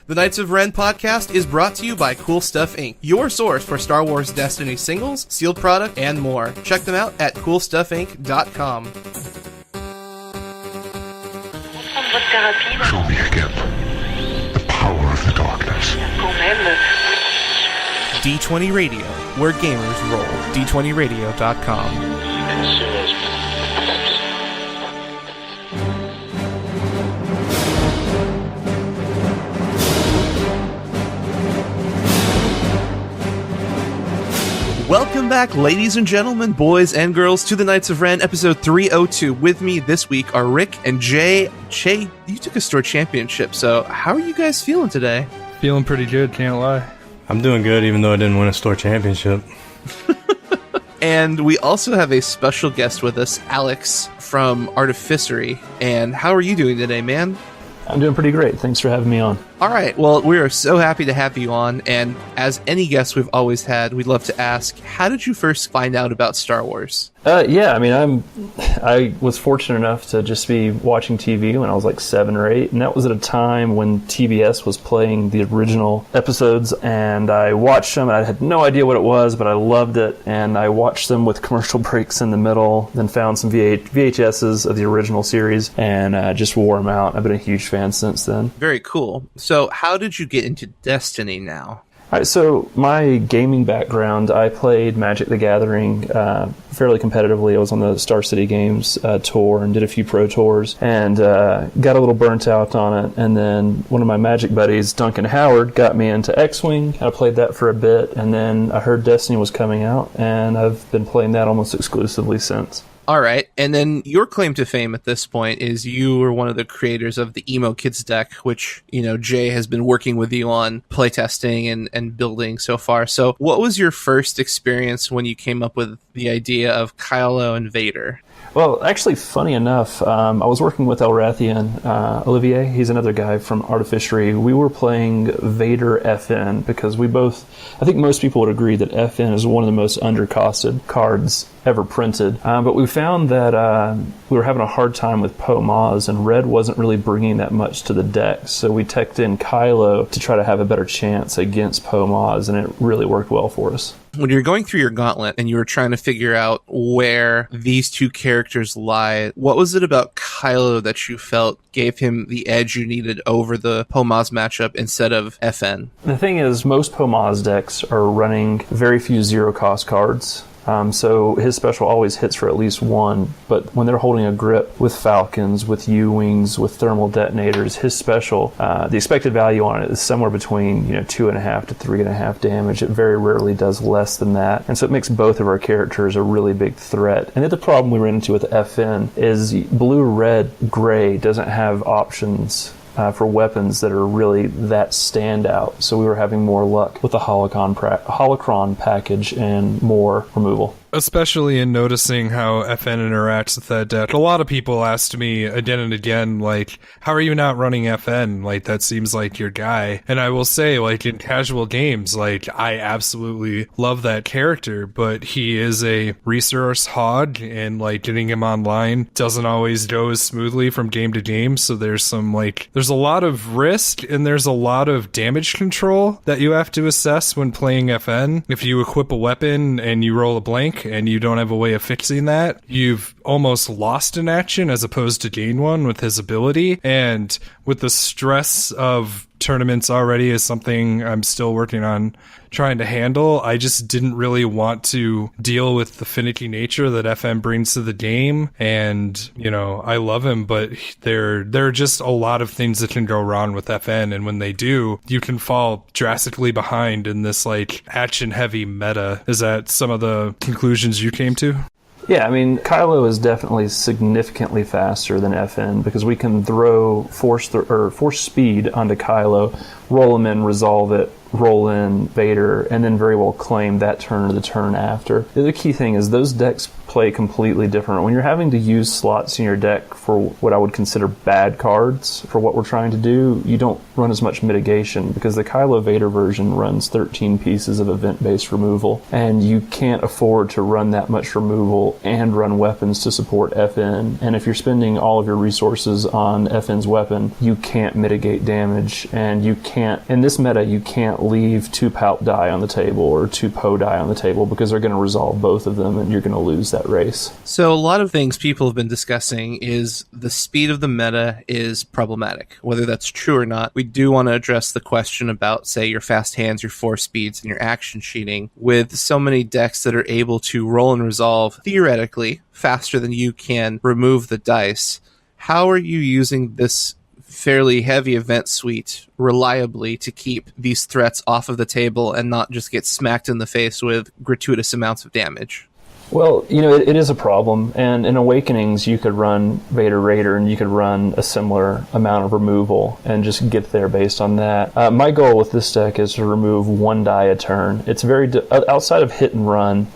The Knights of Ren podcast is brought to you by Cool Stuff Inc., your source for Star Wars Destiny singles, sealed product, and more. Check them out at coolstuffinc.com. Show me again the power of the darkness. D20 Radio, where gamers roll. D20radio.com. Welcome back, ladies and gentlemen, boys and girls, to the Knights of Ren, episode 302. With me this week are Rick and Jay. Jay, you took a store championship, so how are you guys feeling today? Feeling pretty good, can't lie. I'm doing good, even though I didn't win a store championship. And we also have a special guest with us, Alex from Artificery. And how are you doing today, man? I'm doing pretty great. Thanks for having me on. All right. Well, we are so happy to have you on. And as any guest we've always had, we'd love to ask, how did you first find out about Star Wars? I was fortunate enough to just be watching TV when I was like 7 or 8, and that was at a time when TBS was playing the original episodes, and I watched them, and I had no idea what it was, but I loved it, and I watched them with commercial breaks in the middle, then found some VHSs of the original series, and just wore them out. I've been a huge fan since then. Very cool. So how did you get into Destiny now? All right, so my gaming background, I played Magic the Gathering fairly competitively. I was on the Star City Games tour and did a few pro tours and got a little burnt out on it. And then one of my Magic buddies, Duncan Howard, got me into X-Wing. I played that for a bit, and then I heard Destiny was coming out, and I've been playing that almost exclusively since. All right, and then your claim to fame at this point is you were one of the creators of the Emo Kids deck, which, you know, Jay has been working with you on playtesting and building so far. So what was your first experience when you came up with the idea of Kylo and Vader? Well, actually, funny enough, I was working with Elrathian Olivier. He's another guy from Artificery. We were playing Vader FN because I think most people would agree that FN is one of the most undercosted cards ever printed. But we found that we were having a hard time with Poe Maz, and Red wasn't really bringing that much to the deck. So we teched in Kylo to try to have a better chance against Poe Maz, and it really worked well for us. When you're going through your gauntlet and you were trying to figure out where these two characters lie, what was it about Kylo that you felt gave him the edge you needed over the Poe Maz matchup instead of FN? The thing is, most Poe Maz decks are running very few zero-cost cards. So his special always hits for at least one, but when they're holding a grip with Falcons, with U-Wings, with thermal detonators, his special, the expected value on it is somewhere between 2.5 to 3.5 damage. It very rarely does less than that, and so it makes both of our characters a really big threat. And the other problem we ran into with FN is blue, red, gray doesn't have options for weapons that are really that standout. So we were having more luck with the holocron package and more removal. Especially in noticing how FN interacts with that deck. A lot of people asked me again and again, like, how are you not running FN? Like, that seems like your guy. And I will say, like, in casual games, like, I absolutely love that character, but he is a resource hog, and, like, getting him online doesn't always go as smoothly from game to game. So there's a lot of risk, and there's a lot of damage control that you have to assess when playing FN. If you equip a weapon and you roll a blank, and you don't have a way of fixing that, you've almost lost an action as opposed to gain one with his ability. And with the stress of tournaments already is something I'm still working on trying to handle, I just didn't really want to deal with the finicky nature that FM brings to the game. And, I love him, but there are just a lot of things that can go wrong with FN. And when they do, you can fall drastically behind in this, like, action-heavy meta. Is that some of the conclusions you came to? Yeah, I mean, Kylo is definitely significantly faster than FN because we can throw force speed onto Kylo, roll him in, resolve it, roll in Vader, and then very well claim that turn or the turn after. The other key thing is those decks play completely different. When you're having to use slots in your deck for what I would consider bad cards for what we're trying to do, you don't run as much mitigation, because the Kylo Vader version runs 13 pieces of event-based removal, and you can't afford to run that much removal and run weapons to support FN. And if you're spending all of your resources on FN's weapon, you can't mitigate damage, and you can't, in this meta, you can't leave 2 Palp die on the table or 2 Poe die on the table, because they're going to resolve both of them and you're going to lose that race. So a lot of things people have been discussing is the speed of the meta is problematic. Whether that's true or not, we do want to address the question about, say, your fast hands, your force speeds, and your action cheating. With so many decks that are able to roll and resolve, theoretically, faster than you can remove the dice, how are you using this fairly heavy event suite reliably to keep these threats off of the table and not just get smacked in the face with gratuitous amounts of damage? Well, it is a problem, and in Awakenings you could run Vader Raider and you could run a similar amount of removal and just get there based on that. My goal with this deck is to remove 1 die a turn. It's very outside of hit and run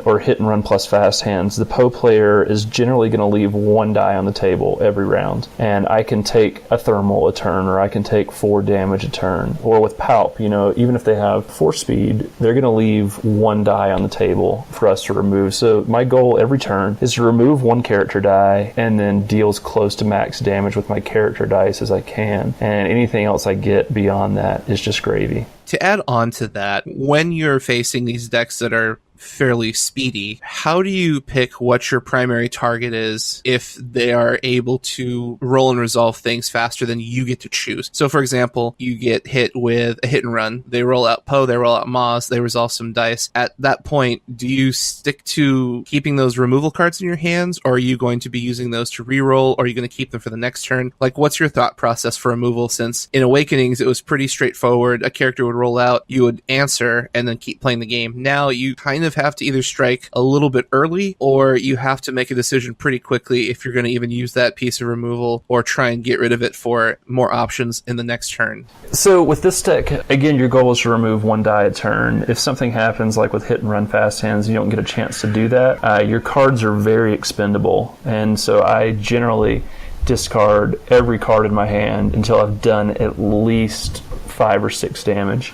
or hit and run plus fast hands, the Poe player is generally going to leave 1 die on the table every round, and I can take a thermal a turn, or I can take 4 damage a turn. Or with Palp, even if they have 4 speed, they're going to leave 1 die on the table for us to remove. So my goal every turn is to remove 1 character die and then deal as close to max damage with my character dice as I can. And anything else I get beyond that is just gravy. To add on to that, when you're facing these decks that are fairly speedy, how do you pick what your primary target is if they are able to roll and resolve things faster than you get to choose? So for example, you get hit with a hit and run, they roll out Poe, they roll out Maz, they resolve some dice. At that point, do you stick to keeping those removal cards in your hands, or are you going to be using those to reroll, or are you going to keep them for the next turn? Like, what's your thought process for removal, since in Awakenings it was pretty straightforward, a character would roll out, you would answer, and then keep playing the game. Now you kind of have to either strike a little bit early, or you have to make a decision pretty quickly if you're going to even use that piece of removal, or try and get rid of it for more options in the next turn. So with this deck, again, your goal is to remove 1 die a turn. If something happens like with hit and run fast hands, you don't get a chance to do that. Your cards are very expendable, and so I generally discard every card in my hand until I've done at least 5 or 6 damage.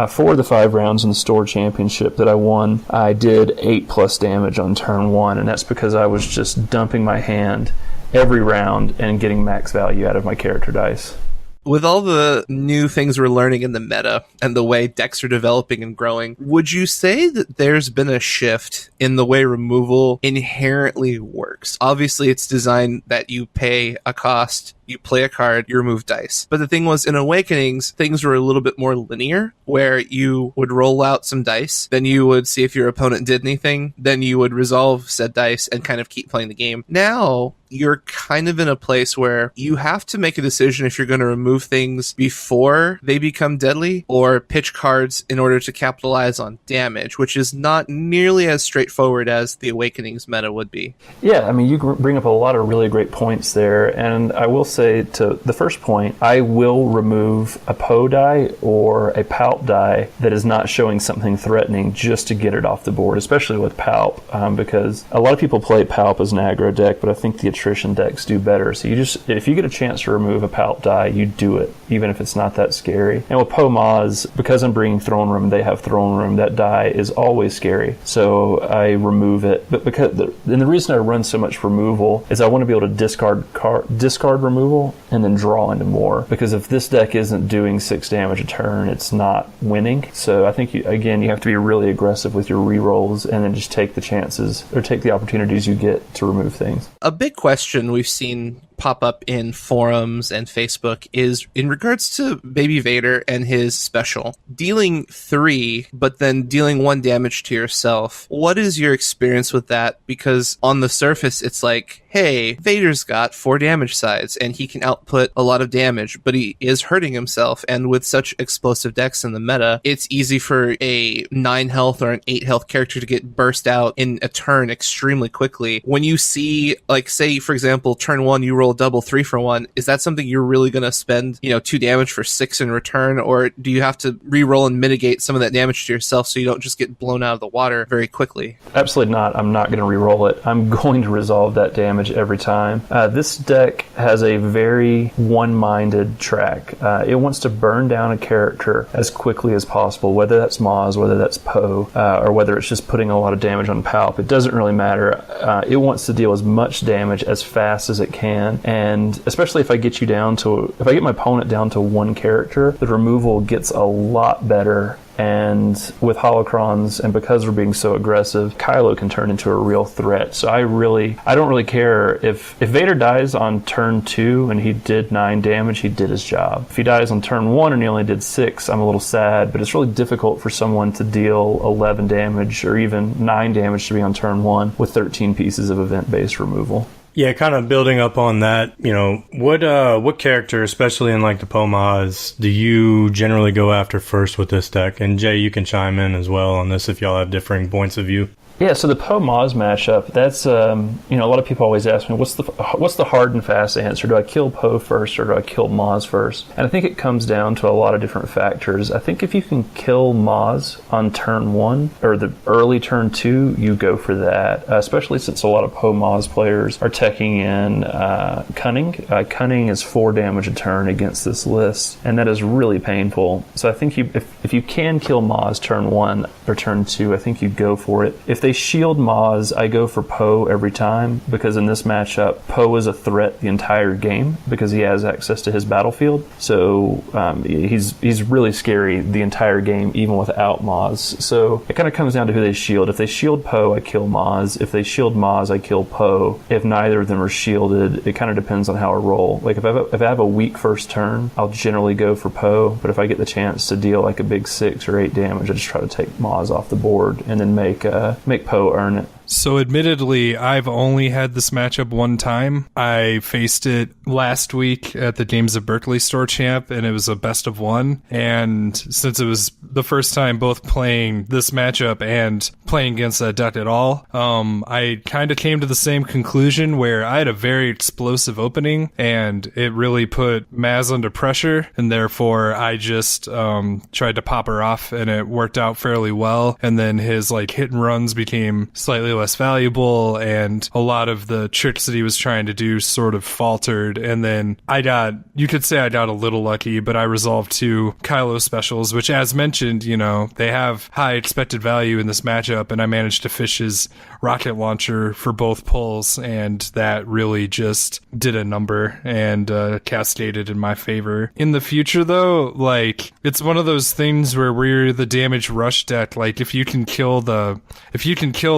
4 of the 5 rounds in the store championship that I won, I did 8+ damage on turn 1, and that's because I was just dumping my hand every round and getting max value out of my character dice. With all the new things we're learning in the meta and the way decks are developing and growing, would you say that there's been a shift in the way removal inherently works? Obviously, it's designed that you pay a cost, you play a card, you remove dice. But the thing was, in Awakenings, things were a little bit more linear, where you would roll out some dice, then you would see if your opponent did anything, then you would resolve said dice and kind of keep playing the game. Now, you're kind of in a place where you have to make a decision if you're going to remove things before they become deadly, or pitch cards in order to capitalize on damage, which is not nearly as straightforward as the Awakenings meta would be. Yeah, I mean, you bring up a lot of really great points there, and I will say to the first point, I will remove a Poe die or a Palp die that is not showing something threatening just to get it off the board, especially with Palp, because a lot of people play Palp as an aggro deck, but I think the attrition decks do better. So if you get a chance to remove a Palp die, you do it, even if it's not that scary. And with Poe Maz, because I'm bringing Throne Room, they have Throne Room, that die is always scary, so I remove it. But the reason I run so much removal is I want to be able to discard removal and then draw into more, because if this deck isn't doing 6 damage a turn, it's not winning. So I think you have to be really aggressive with your rerolls and then just take the chances or take the opportunities you get to remove things. A big question we've seen pop up in forums and Facebook is in regards to Baby Vader and his special. Dealing 3, but then dealing 1 damage to yourself. What is your experience with that? Because on the surface, it's like, hey, Vader's got 4 damage sides, and he can output a lot of damage, but he is hurting himself, and with such explosive decks in the meta, it's easy for a 9 health or an 8 health character to get burst out in a turn extremely quickly. When you see, like, say, for example, turn 1, you roll roll a double 3-for-1, is that something you're really going to spend, 2 damage for 6 in return? Or do you have to re-roll and mitigate some of that damage to yourself so you don't just get blown out of the water very quickly? Absolutely not. I'm not going to re-roll it. I'm going to resolve that damage every time. This deck has a very one-minded track. It wants to burn down a character as quickly as possible, whether that's Maz, whether that's Poe, or whether it's just putting a lot of damage on Palp. It doesn't really matter. It wants to deal as much damage as fast as it can, and especially if I get my opponent down to one character, the removal gets a lot better. And with holocrons, and because we're being so aggressive, Kylo can turn into a real threat. So I don't really care if Vader dies on turn 2 and he did 9 damage, he did his job. If he dies on turn 1 and he only did 6, I'm a little sad, but it's really difficult for someone to deal 11 damage or even 9 damage to be on turn 1 with 13 pieces of event-based removal. Yeah, kind of building up on that, what character, especially in like the Pomaz, do you generally go after first with this deck? And Jay, you can chime in as well on this if y'all have differing points of view. Yeah, so the Poe-Maz matchup, that's, a lot of people always ask me, what's the hard and fast answer? Do I kill Poe first or do I kill Maz first? And I think it comes down to a lot of different factors. I think if you can kill Maz on turn 1 or the early turn 2, you go for that, especially since a lot of Poe-Maz players are teching in Cunning. Cunning is 4 damage a turn against this list, and that is really painful. So I think if you can kill Maz turn 1 or turn 2, I think you go for it. If they shield Maz, I go for Poe every time, because in this matchup, Poe is a threat the entire game because he has access to his battlefield. So he's really scary the entire game, even without Maz. So it kind of comes down to who they shield. If they shield Poe, I kill Maz. If they shield Maz, I kill Poe. If neither of them are shielded, it kind of depends on how I roll. Like if I have a weak first turn, I'll generally go for Poe. But if I get the chance to deal like a big 6 or 8 damage, I just try to take Maz off the board and then make Poe earn it. So admittedly, I've only had this matchup one time. I faced it last week at the Games of Berkeley Store Champ, and it was a best of 1. And since it was the first time both playing this matchup and playing against that deck at all, I kind of came to the same conclusion where I had a very explosive opening, and it really put Maz under pressure, and therefore I just tried to pop her off, and it worked out fairly well. And then his hit and runs became slightly less valuable, and a lot of the tricks that he was trying to do sort of faltered. And then you could say I got a little lucky, but I resolved 2 Kylo specials, which, as mentioned, they have high expected value in this matchup, and I managed to fish his rocket launcher for both pulls, and that really just did a number and cascaded in my favor. In the future, though, it's one of those things where we're the damage rush deck. If you can kill the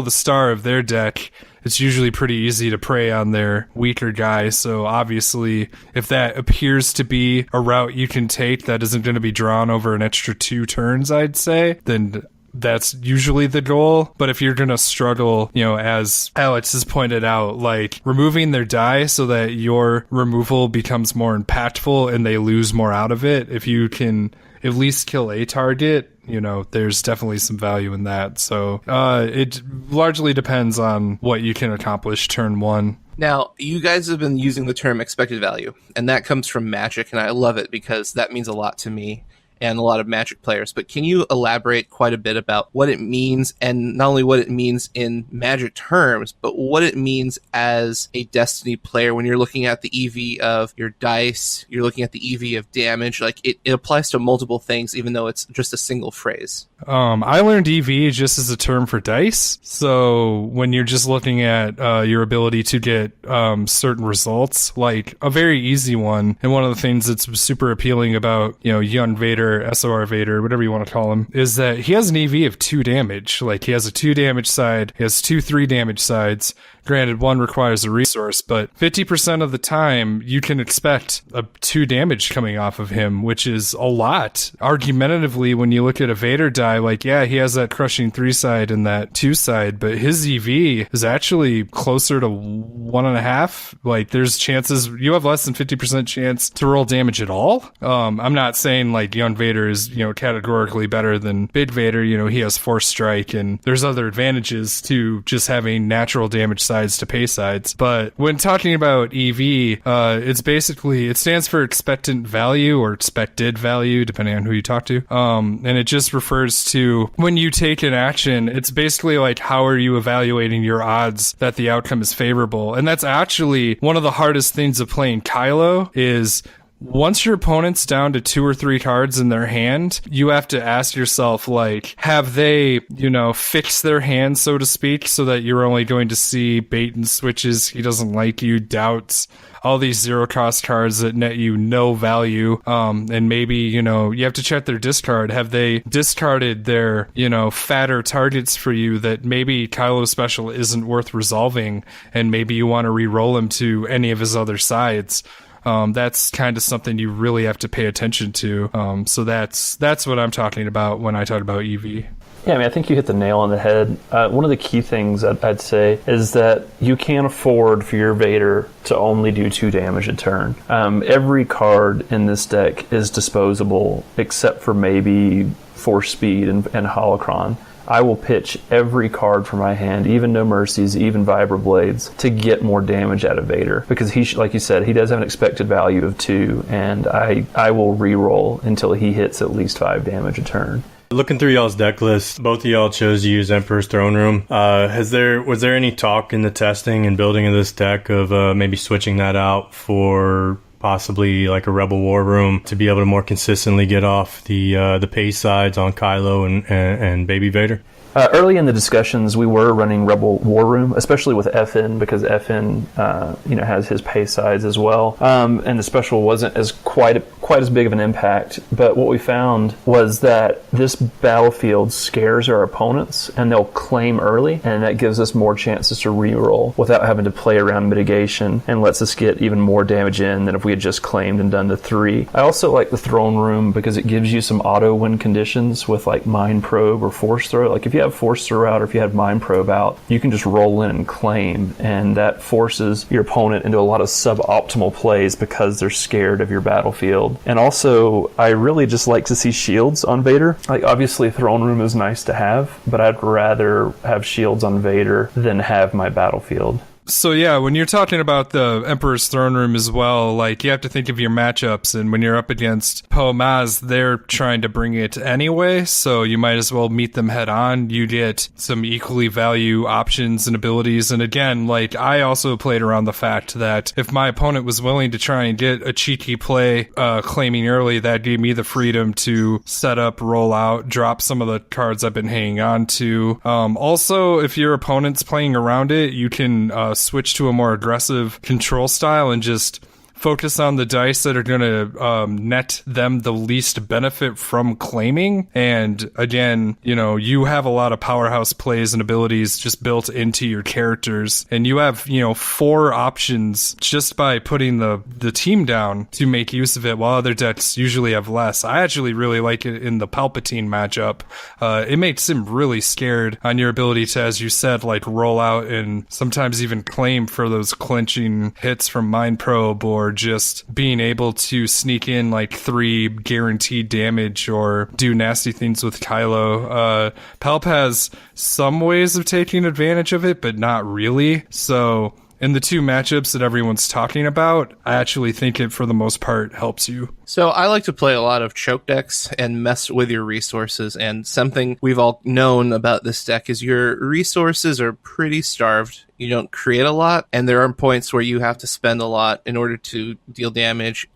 star of their deck, it's usually pretty easy to prey on their weaker guy. So obviously, if that appears to be a route you can take that isn't going to be drawn over an extra 2 turns, I'd say, then that's usually the goal. But if you're going to struggle, as Alex has pointed out, removing their die so that your removal becomes more impactful and they lose more out of it, if you can at least kill a target, there's definitely some value in that. So it largely depends on what you can accomplish turn 1. Now, you guys have been using the term expected value, and that comes from Magic, and I love it because that means a lot to me and a lot of Magic players. But can you elaborate quite a bit about what it means, and not only what it means in Magic terms, but what it means as a Destiny player when you're looking at the EV of your dice, you're looking at the EV of damage? It applies to multiple things, even though it's just a single phrase. I learned EV just as a term for dice. So when you're just looking at your ability to get certain results, a very easy one, and one of the things that's super appealing about, young Vader, SOR Vader, whatever you want to call him, is that he has an EV of 2 damage. He has a 2 damage side, he has 2 3 damage sides. Granted, one requires a resource, but 50% of the time you can expect a 2 damage coming off of him, which is a lot. Argumentatively, when you look at a Vader die, he has that crushing 3 side and that 2 side, but his EV is actually closer to 1.5. There's chances you have less than 50% chance to roll damage at all. I'm not saying young Vader is, categorically better than Big Vader. He has Force Strike, and there's other advantages to just having natural damage sides to pay sides. But when talking about EV, it stands for expectant value or expected value, depending on who you talk to. And it just refers to when you take an action, it's basically like, how are you evaluating your odds that the outcome is favorable? And that's actually one of the hardest things of playing Kylo is once your opponent's down to 2 or 3 cards in their hand, you have to ask yourself, like, have they, fixed their hand, so to speak, so that you're only going to see bait and switches, he doesn't like you, doubts, all these zero-cost cards that net you no value, and maybe, you have to check their discard. Have they discarded their, fatter targets for you that maybe Kylo Special isn't worth resolving, and maybe you want to re-roll him to any of his other sides? That's kind of something you really have to pay attention to. So that's what I'm talking about when I talk about EV. Yeah, I think you hit the nail on the head. One of the key things I'd say is that you can't afford for your Vader to only do 2 damage a turn. Every card in this deck is disposable except for maybe Force Speed and Holocron. I will pitch every card from my hand, even No Mercies, even Vibroblades, to get more damage out of Vader. Because he, like you said, he does have an expected value of 2, and I will reroll until he hits at least 5 damage a turn. Looking through y'all's deck list, both of y'all chose to use Emperor's Throne Room. Was there any talk in the testing and building of this deck of maybe switching that out for possibly like a Rebel War Room to be able to more consistently get off the pay sides on Kylo and Baby Vader? Early in the discussions, we were running Rebel War Room, especially with FN, because FN, has his pay sides as well, and the special wasn't as quite as big of an impact. But what we found was that this battlefield scares our opponents, and they'll claim early, and that gives us more chances to reroll without having to play around mitigation, and lets us get even more damage in than if we had just claimed and done the 3. I also like the Throne Room because it gives you some auto win conditions with like Mind Probe or Force Throw. Like if you have Force Throw out or if you have Mind Probe out, you can just roll in and claim, and that forces your opponent into a lot of suboptimal plays because they're scared of your battlefield. And also, I really just like to see shields on Vader. Like obviously Throne Room is nice to have, but I'd rather have shields on Vader than have my battlefield. So yeah, when you're talking about the Emperor's Throne Room as well, like you have to think of your matchups, and when you're up against Poe Maz, they're trying to bring it anyway, so you might as well meet them head on. You get some equally value options and abilities, and again, like I also played around the fact that if my opponent was willing to try and get a cheeky play claiming early, that gave me the freedom to set up, roll out, drop some of the cards I've been hanging on to. Also, if your opponent's playing around it, you can switch to a more aggressive control style and just focus on the dice that are going to net them the least benefit from claiming. And again, you have a lot of powerhouse plays and abilities just built into your characters, and you have 4 options just by putting the team down to make use of it, while other decks usually have less. I actually really like it in the Palpatine matchup. It makes him really scared on your ability to, as you said, like roll out and sometimes even claim for those clinching hits from Mind Probe, or just being able to sneak in like 3 guaranteed damage or do nasty things with Kylo. Palp has some ways of taking advantage of it, but not really. So in the 2 matchups that everyone's talking about, I actually think it for the most part helps you. So I like to play a lot of choke decks and mess with your resources, and something we've all known about this deck is your resources are pretty starved. You don't create a lot, and there are points where you have to spend a lot in order to deal damage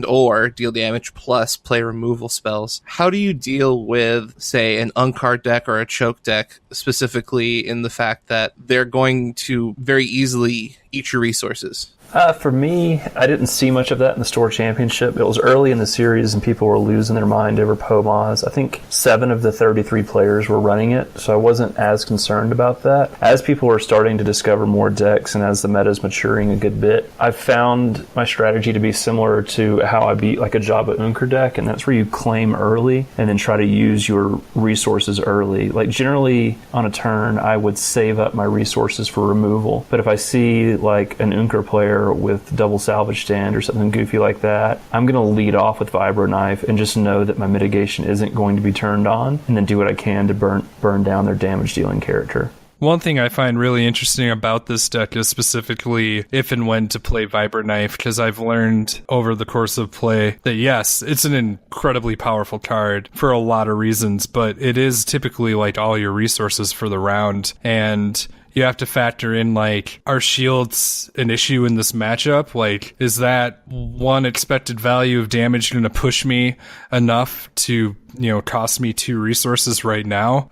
or deal damage plus play removal spells. How do you deal with, say, an eUnkar deck or a choke deck, specifically in the fact that they're going to very easily eat your resources? For me, I didn't see much of that in the Store Championship. It was early in the series and people were losing their mind over Poe Maz. I think 7 of the 33 players were running it, so I wasn't as concerned about that. As people are starting to discover more decks and as the meta's maturing a good bit, I've found my strategy to be similar to how I beat like a eJabba eUnkar deck, and that's where you claim early and then try to use your resources early. Like generally on a turn, I would save up my resources for removal, but if I see like an eUnkar player with double salvage stand or something goofy like that, I'm going to lead off with Vibro Knife and just know that my mitigation isn't going to be turned on, and then do what I can to burn down their damage dealing character. One thing I find really interesting about this deck is specifically if and when to play Viper Knife, because I've learned over the course of play that yes, it's an incredibly powerful card for a lot of reasons, but it is typically like all your resources for the round, and you have to factor in, like, are shields an issue in this matchup? Like, is that one expected value of damage going to push me enough to, you know, cost me 2 resources right now?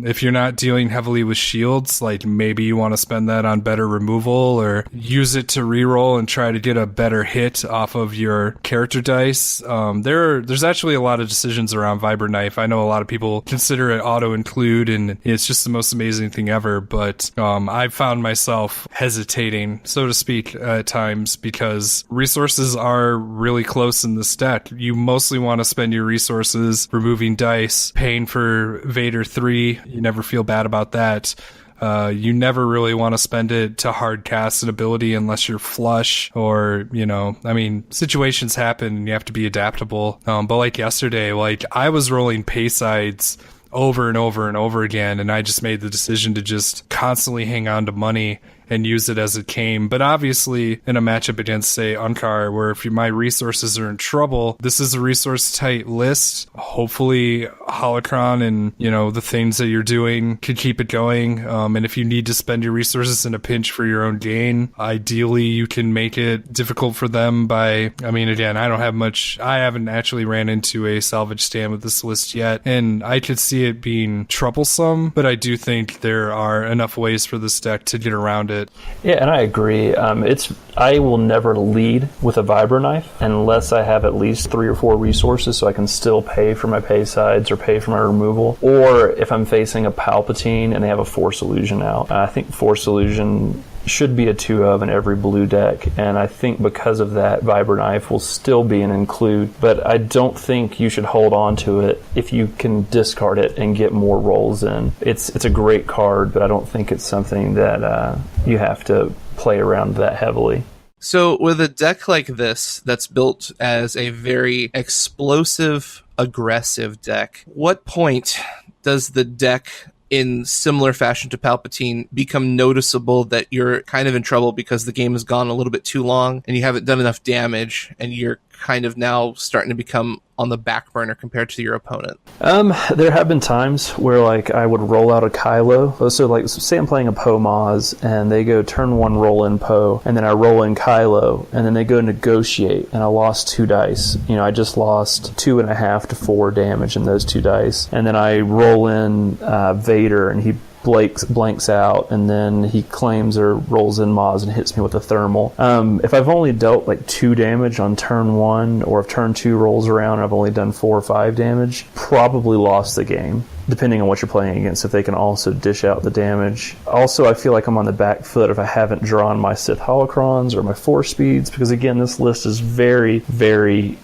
If you're not dealing heavily with shields, like, maybe you want to spend that on better removal or use it to reroll and try to get a better hit off of your character dice. There's actually a lot of decisions around Viper Knife. I know a lot of people consider it auto-include, and it's just the most amazing thing ever, but I've found myself hesitating, so to speak, at times, because resources are really close in this deck. You mostly want to spend your resources removing dice, paying for Vader 3. You never feel bad about that. You never really want to spend it to hard cast an ability unless you're flush or, you know, I mean, situations happen and you have to be adaptable. But like yesterday, like, I was rolling pay sides over and over and over again, and I just made the decision to just constantly hang on to money and use it as it came. But obviously, in a matchup against, say, eUnkar, where if my resources are in trouble, this is a resource-tight list. Hopefully, Holocron and, you know, the things that you're doing could keep it going. And if you need to spend your resources in a pinch for your own gain, ideally, you can make it difficult for them by, I mean, again, I don't have much, I haven't actually ran into a salvage stand with this list yet, and I could see it being troublesome, but I do think there are enough ways for this deck to get around it. Yeah, and I agree. I will never lead with a Vibro Knife unless I have at least 3 or 4 resources, so I can still pay for my pay sides or pay for my removal. Or if I'm facing a Palpatine and they have a Force Illusion out, I think Force Illusion should be a 2 of in every blue deck, and I think because of that, Vibro Knife will still be an include, but I don't think you should hold on to it if you can discard it and get more rolls in. It's a great card, but I don't think it's something that you have to play around that heavily. So with a deck like this that's built as a very explosive, aggressive deck, what point does the deck, in similar fashion to Palpatine, become noticeable that you're kind of in trouble because the game has gone a little bit too long and you haven't done enough damage and you're kind of now starting to become on the back burner compared to your opponent? There have been times where, like, I would roll out a Kylo. So, like, say I'm playing a Poe Maz and they go turn 1 roll in Poe, and then I roll in Kylo, and then they go negotiate, and I lost 2 dice. You know, I just lost 2.5 to 4 damage in those 2 dice. And then I roll in Vader, and he blanks out, and then he claims or rolls in Maz and hits me with a thermal. If I've only dealt like 2 damage on turn 1, or if turn 2 rolls around and I've only done 4 or 5 damage, probably lost the game, depending on what you're playing against, if they can also dish out the damage. Also, I feel like I'm on the back foot if I haven't drawn my Sith Holocrons or my Force Speeds, because again, this list is very, very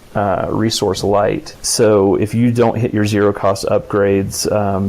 resource light. So if you don't hit your 0 cost upgrades,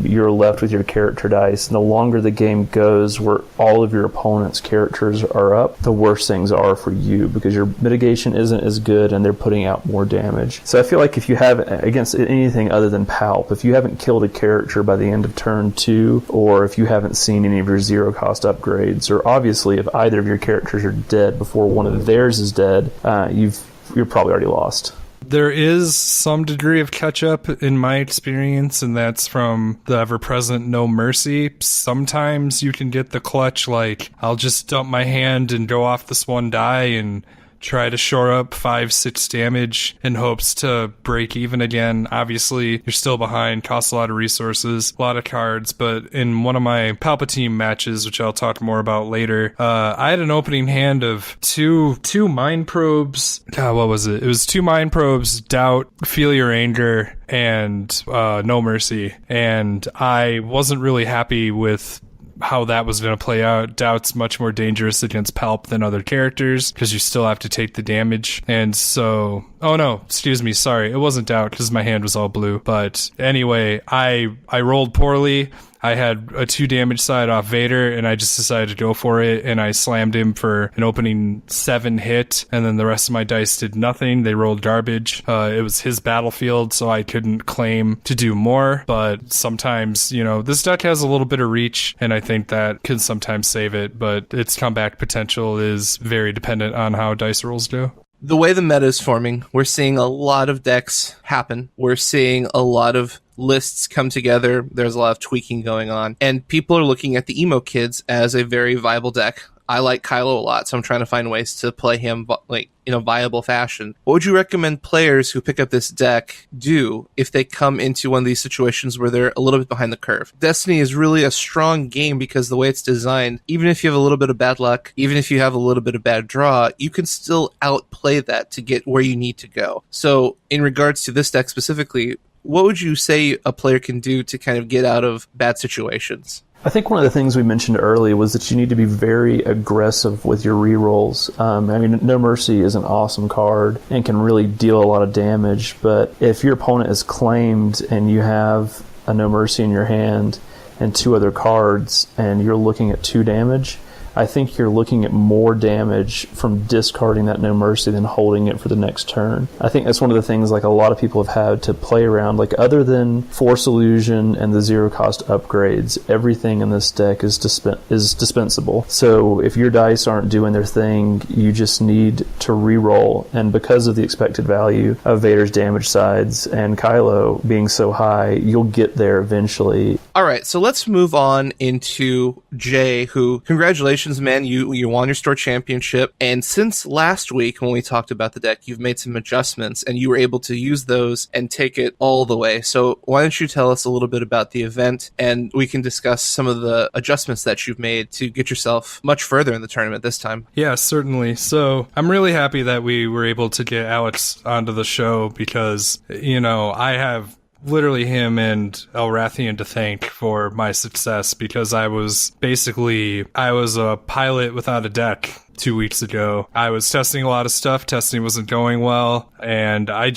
you're left with your character dice. And the longer the game goes where all of your opponent's characters are up, the worse things are for you, because your mitigation isn't as good and they're putting out more damage. So I feel like if you have, against anything other than Palp, if you haven't killed a character by the end of turn 2, or if you haven't seen any of your 0 cost upgrades, or obviously if either of your characters are dead before one of theirs is dead, you're probably already lost. There is some degree of catch-up in my experience, and that's from the ever-present No Mercy. Sometimes you can get the clutch, like, I'll just dump my hand and go off this 1 die and try to shore up 5-6 damage in hopes to break even again. Obviously, you're still behind, costs a lot of resources, a lot of cards, but in one of my Palpatine matches, which I'll talk more about later, I had an opening hand of two Mind Probes. God, what was it? It was 2 Mind Probes, Doubt, Feel Your Anger, and No Mercy. And I wasn't really happy with how that was going to play out. Doubt's much more dangerous against Palp than other characters because you still have to take the damage. And so Oh no, excuse me, sorry. It wasn't doubt because my hand was all blue. But anyway, I rolled poorly. I had a 2 damage side off Vader, and I just decided to go for it, and I slammed him for an opening 7 hit, and then the rest of my dice did nothing. They rolled garbage. It was his battlefield, so I couldn't claim to do more, but sometimes, this deck has a little bit of reach, and I think that can sometimes save it, but its comeback potential is very dependent on how dice rolls do. The way the meta is forming, we're seeing a lot of decks happen. We're seeing a lot of lists come together. There's a lot of tweaking going on. And people are looking at the emo kids as a very viable deck. I like Kylo a lot, so I'm trying to find ways to play him in a viable fashion. What would you recommend players who pick up this deck do if they come into one of these situations where they're a little bit behind the curve? Destiny is really a strong game because the way it's designed, even if you have a little bit of bad luck, even if you have a little bit of bad draw, you can still outplay that to get where you need to go. So in regards to this deck specifically, what would you say a player can do to kind of get out of bad situations? I think one of the things we mentioned earlier was that you need to be very aggressive with your rerolls. No Mercy is an awesome card and can really deal a lot of damage, but if your opponent is claimed and you have a No Mercy in your hand and 2 other cards and you're looking at 2 damage, I think you're looking at more damage from discarding that No Mercy than holding it for the next turn. I think that's one of the things like a lot of people have had to play around. Like other than Force Illusion and the 0-cost upgrades, everything in this deck is dispensable. So if your dice aren't doing their thing, you just need to reroll. And because of the expected value of Vader's damage sides and Kylo being so high, you'll get there eventually. All right, so let's move on into Jay, who, congratulations, man, you won your store championship, and since last week when we talked about the deck, you've made some adjustments, and you were able to use those and take it all the way. So why don't you tell us a little bit about the event, and we can discuss some of the adjustments that you've made to get yourself much further in the tournament this time. Yeah, certainly. So I'm really happy that we were able to get Alex onto the show because, I have literally him and Elrathian to thank for my success because I was a pilot without a deck 2 weeks ago. I was testing a lot of stuff. Testing wasn't going well. And I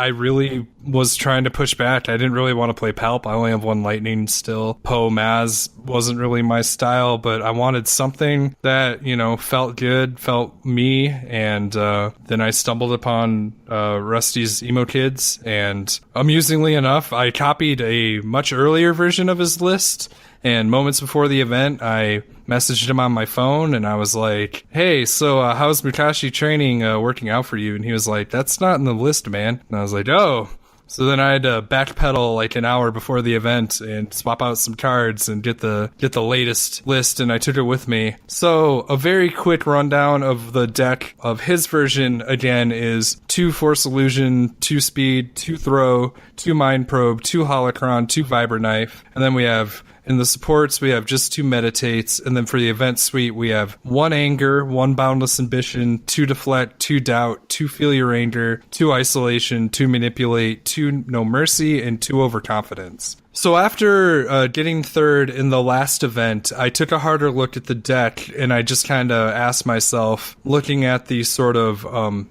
really was trying to push back. I didn't really want to play Palp. I only have 1 Lightning still. Poe Maz wasn't really my style, but I wanted something that, felt good, felt me. And then I stumbled upon Rusty's Emo Kids. And amusingly enough, I copied a much earlier version of his list. And moments before the event, I messaged him on my phone, and I was like, hey, so how's Mukashi training working out for you? And he was like, that's not in the list, man. And I was like, oh. So then I had to backpedal like an hour before the event and swap out some cards and get the latest list, and I took it with me. So a very quick rundown of the deck of his version, again, is 2 Force Illusion, 2 Speed, 2 Throw, 2 Mind Probe, 2 Holocron, 2 Vibra Knife, and then we have... in the supports, we have just 2 Meditates, and then for the event suite, we have 1 Anger, 1 Boundless Ambition, 2 Deflect, 2 Doubt, 2 Feel Your Anger, 2 Isolation, 2 Manipulate, 2 No Mercy, and 2 Overconfidence. So after getting third in the last event, I took a harder look at the deck, and I just kind of asked myself, looking at the sort of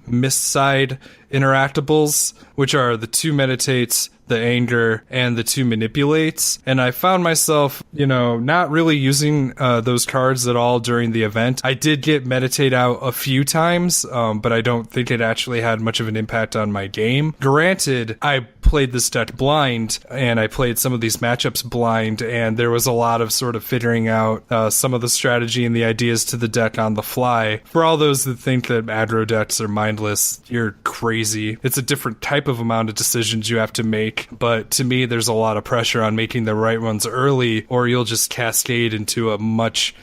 mist side interactables, which are the 2 Meditates, the Anger, and the 2 Manipulates. And I found myself, not really using those cards at all during the event. I did get Meditate out a few times, but I don't think it actually had much of an impact on my game. Granted, I played this deck blind, and I played some of these matchups blind, and there was a lot of sort of figuring out some of the strategy and the ideas to the deck on the fly. For all those that think that aggro decks are mindless, you're crazy. It's a different type of amount of decisions you have to make, but to me, there's a lot of pressure on making the right ones early, or you'll just cascade into a much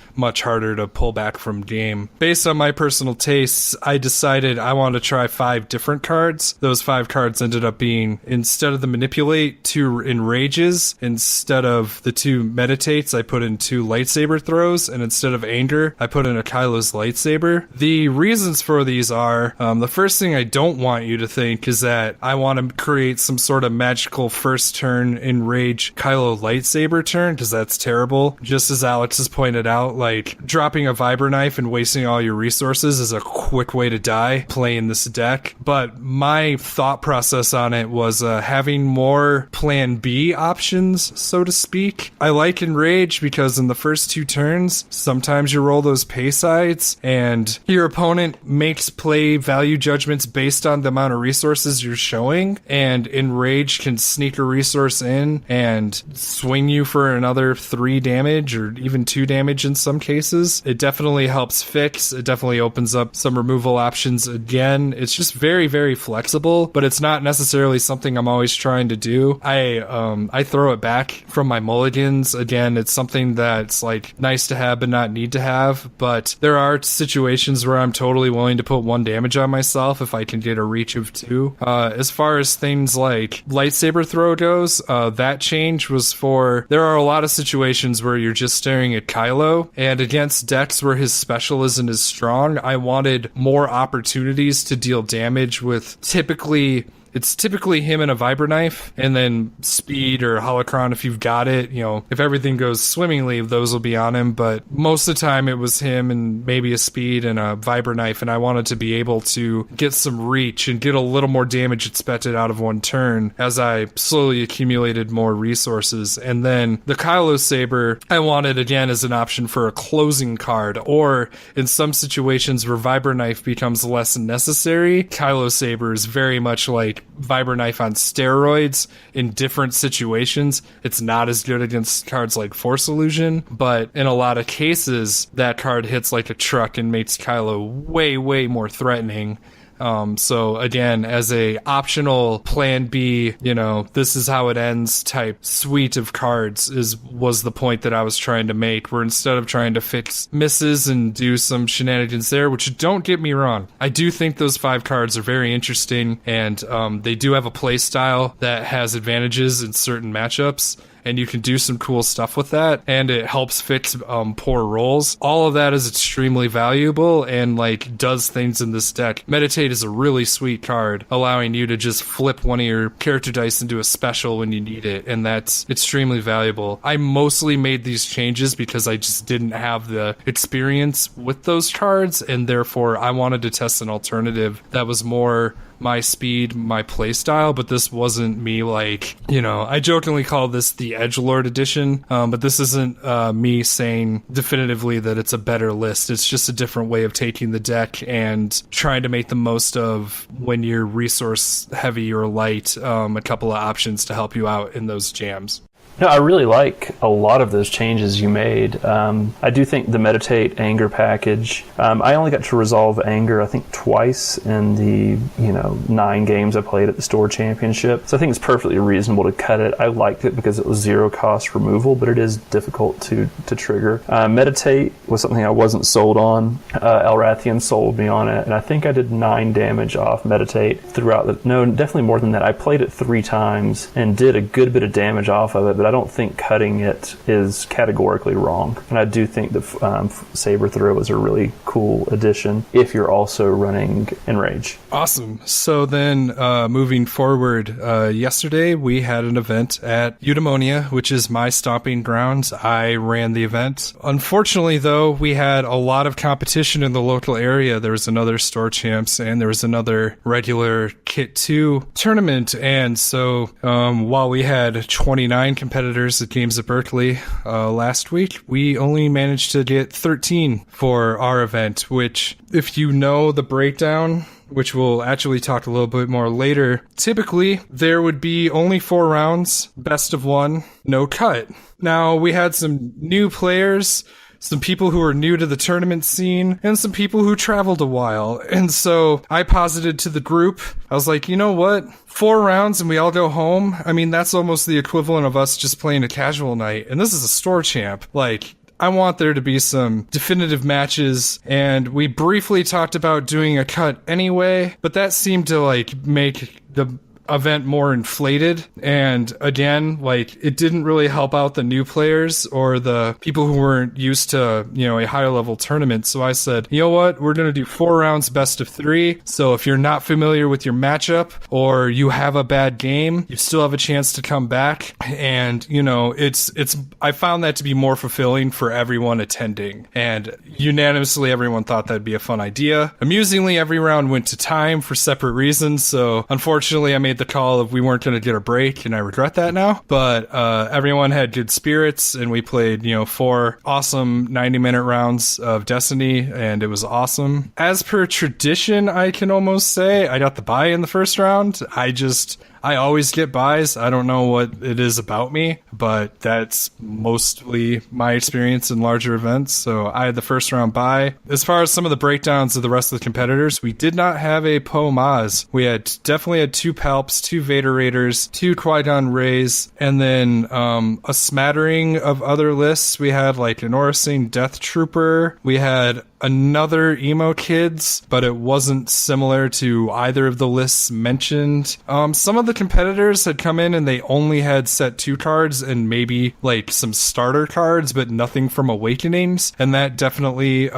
harder to pull back from game. Based on my personal tastes, I decided I wanted to try 5 different cards. Those 5 cards ended up being in instead of the manipulate, 2 enrages. Instead of the 2 meditates, I put in 2 lightsaber throws, and instead of anger, I put in a Kylo's lightsaber. The reasons for these are, the first thing I don't want you to think is that I want to create some sort of magical first turn enrage Kylo lightsaber turn, because that's terrible. Just as Alex has pointed out, like, dropping a vibra knife and wasting all your resources is a quick way to die playing this deck. But my thought process on it was having more plan B options, so to speak. I like enrage because in the first 2 turns, sometimes you roll those pay sides and your opponent makes play value judgments based on the amount of resources you're showing, and enrage can sneak a resource in and swing you for another 3 damage or even 2 damage in some cases. It definitely helps fix. It definitely opens up some removal options again. It's just very, very flexible, but it's not necessarily something I'm always trying to do. I throw it back from my mulligans. Again, it's something that's like nice to have but not need to have, but there are situations where I'm totally willing to put 1 damage on myself if I can get a reach of 2. As far as things like lightsaber throw goes, that change was for, there are a lot of situations where you're just staring at Kylo, and against decks where his special isn't as strong, I wanted more opportunities to deal damage with it's typically him and a vibra knife, and then speed or holocron if you've got it. You know, if everything goes swimmingly, those will be on him, but most of the time it was him and maybe a speed and a vibra knife, and I wanted to be able to get some reach and get a little more damage expected out of 1 turn as I slowly accumulated more resources. And then the Kylo Saber, I wanted again as an option for a closing card, or in some situations where vibra knife becomes less necessary, Kylo Saber is very much like vibra knife on steroids in different situations. It's not as good against cards like Force Illusion, but in a lot of cases that card hits like a truck and makes Kylo way, way more threatening. So again, as a optional plan B, you know, this is how it ends type suite of cards was the point that I was trying to make, where instead of trying to fix misses and do some shenanigans there, which don't get me wrong, I do think those 5 cards are very interesting, and they do have a play style that has advantages in certain matchups, and you can do some cool stuff with that, and it helps fix poor rolls. All of that is extremely valuable and like does things in this deck. Meditate is a really sweet card, allowing you to just flip one of your character dice into a special when you need it, and that's extremely valuable. I mostly made these changes because I just didn't have the experience with those cards, and therefore I wanted to test an alternative that was more my speed, my playstyle, but this wasn't me like, you know, I jokingly call this the Edgelord edition, but this isn't me saying definitively that it's a better list. It's just a different way of taking the deck and trying to make the most of when you're resource heavy or light, a couple of options to help you out in those jams. No, I really like a lot of those changes you made. I do think the Meditate Anger package, I only got to resolve Anger, I think, twice in the 9 games I played at the Store Championship. So I think it's perfectly reasonable to cut it. I liked it because it was 0 cost removal, but it is difficult to trigger. Meditate was something I wasn't sold on. Elrathian sold me on it, and I think I did 9 damage off Meditate throughout no, definitely more than that. I played it 3 times and did a good bit of damage off of it, but I don't think cutting it is categorically wrong. And I do think that Saber Throw is a really cool addition if you're also running Enrage. Awesome. So then moving forward, yesterday we had an event at Eudaimonia, which is my stomping grounds. I ran the event. Unfortunately, though, we had a lot of competition in the local area. There was another Store Champs and there was another regular Kit 2 tournament. And so while we had 29 competitors at Games at Berkeley last week, we only managed to get 13 for our event, which, if you know the breakdown, which we'll actually talk a little bit more later, typically there would be only 4 rounds, best of 1, no cut. Now, we had some new players, some people who are new to the tournament scene, and some people who traveled a while. And so I posited to the group, I was like, you know what? 4 rounds and we all go home? I mean, that's almost the equivalent of us just playing a casual night. And this is a Store Champ. Like, I want there to be some definitive matches, and we briefly talked about doing a cut anyway, but that seemed to like make the event more inflated. And again, like, it didn't really help out the new players or the people who weren't used to, a higher level tournament. So I said, you know what, we're going to do 4 rounds best of 3. So if you're not familiar with your matchup or you have a bad game, you still have a chance to come back. And, I found that to be more fulfilling for everyone attending. And unanimously, everyone thought that'd be a fun idea. Amusingly, every round went to time for separate reasons. So unfortunately, I made the call of we weren't going to get a break, and I regret that now. But everyone had good spirits, and we played, 4 awesome 90-minute rounds of Destiny, and it was awesome. As per tradition, I can almost say I got the bye in the first round. I always get buys. I don't know what it is about me, but that's mostly my experience in larger events. So I had the first round bye. As far as some of the breakdowns of the rest of the competitors, we did not have a Poe Maz. We definitely had 2 Palps, 2 Vader Raiders, 2 Qui-Gon Reys, and then a smattering of other lists. We had like an Aurra Sing Death Trooper. We had another emo kids, but it wasn't similar to either of the lists mentioned. Some of the competitors had come in and they only had set 2 cards and maybe like some starter cards, but nothing from Awakenings, and that definitely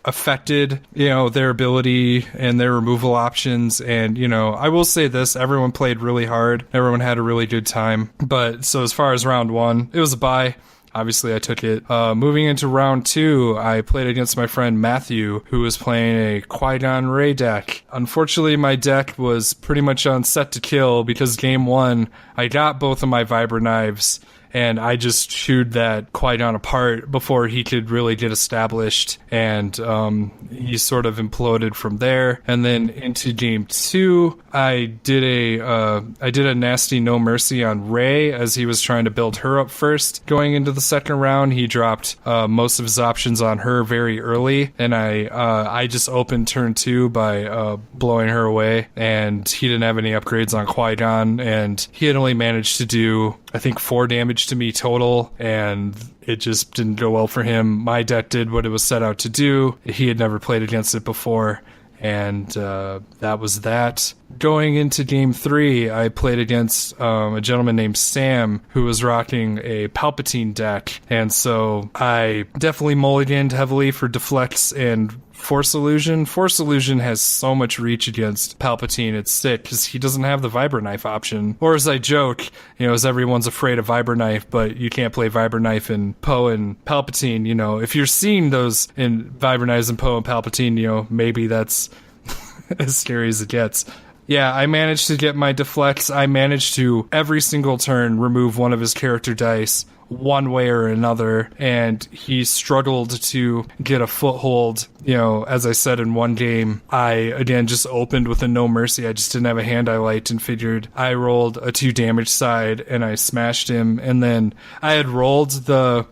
affected, their ability and their removal options. And, I will say this, everyone played really hard. Everyone had a really good time. But so as far as round 1, it was a bye. Obviously, I took it. Moving into round 2, I played against my friend Matthew, who was playing a Qui-Gon Rey deck. Unfortunately, my deck was pretty much on set to kill because game 1, I got both of my Vibra Knives, and I just chewed that Qui-Gon apart before he could really get established, and he sort of imploded from there. And then into game 2, I did a nasty no mercy on Rey as he was trying to build her up first. Going into the second round, he dropped most of his options on her very early, and I just opened turn 2 by blowing her away, and he didn't have any upgrades on Qui-Gon, and he had only managed to do, I think, 4 damage to me total, and it just didn't go well for him. My deck did what it was set out to do. He had never played against it before, and that was that. Going into game 3, I played against a gentleman named Sam who was rocking a Palpatine deck, and so I definitely mulliganed heavily for Deflects and Force Illusion. Force Illusion has so much reach against Palpatine, it's sick, because he doesn't have the Vibra Knife option. Or as I joke, as everyone's afraid of Vibra Knife, but you can't play Vibra Knife in Poe and Palpatine, if you're seeing those in Vibra Knives in Poe and Palpatine, maybe that's as scary as it gets. Yeah, I managed to get my deflects. I managed to, every single turn, remove one of his character dice one way or another, and he struggled to get a foothold. As I said in one game, I again just opened with a no mercy. I just didn't have a hand I liked and figured I rolled a 2 damage side and I smashed him, and then I had rolled the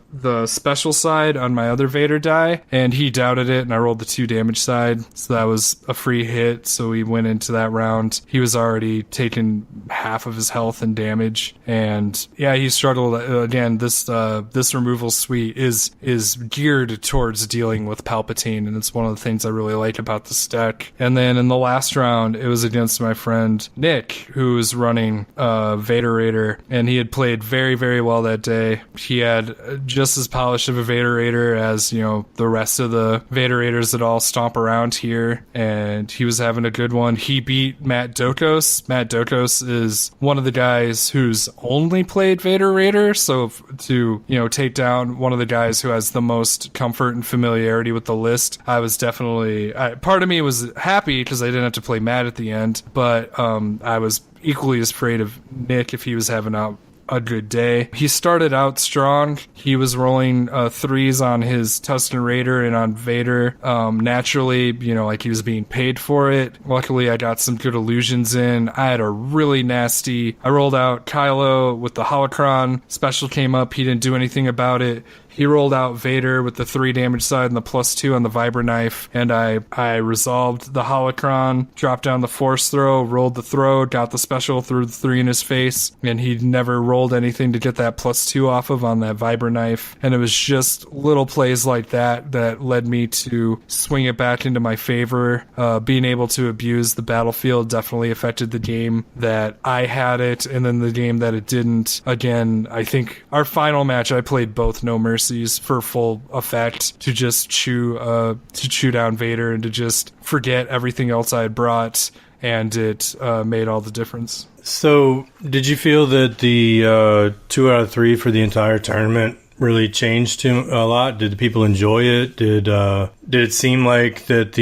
special side on my other Vader die, and he doubted it, and I rolled the 2 damage side, so that was a free hit. So we went into that round. He was already taking half of his health and damage, and yeah, he struggled. Again, this removal suite is geared towards dealing with Palpatine, and it's one of the things I really like about this deck. And then in the last round, it was against my friend Nick, who was running Vader Raider, and he had played very, very well that day. He had just as polished of a Vader Raider as, the rest of the Vader Raiders that all stomp around here, and he was having a good one. He beat Matt Dokos. Matt Dokos is one of the guys who's only played Vader Raider, so to, take down one of the guys who has the most comfort and familiarity with the list, I was definitely, part of me was happy because I didn't have to play Matt at the end, but I was equally as afraid of Nick if he was having a good day. He started out strong. He was rolling 3s on his Tusken Raider and on Vader. Naturally, like he was being paid for it. Luckily, I got some good illusions in. I had a really nasty, I rolled out Kylo with the Holocron. Special came up. He didn't do anything about it. He rolled out Vader with the 3 damage side and the +2 on the Vibra Knife, and I resolved the Holocron, dropped down the Force Throw, rolled the throw, got the special, threw the 3 in his face, and he never rolled rolled anything to get that +2 off of on that vibra knife. And it was just little plays like that that led me to swing it back into my favor. Being able to abuse the battlefield definitely affected the game that I had it, and then the game that it didn't. Again, I think our final match, I played both No Mercies for full effect to just chew down Vader and to just forget everything else I had brought, and it made all the difference. So, did you feel that the 2 out of 3 for the entire tournament really changed a lot? Did the people enjoy it? Did it seem like that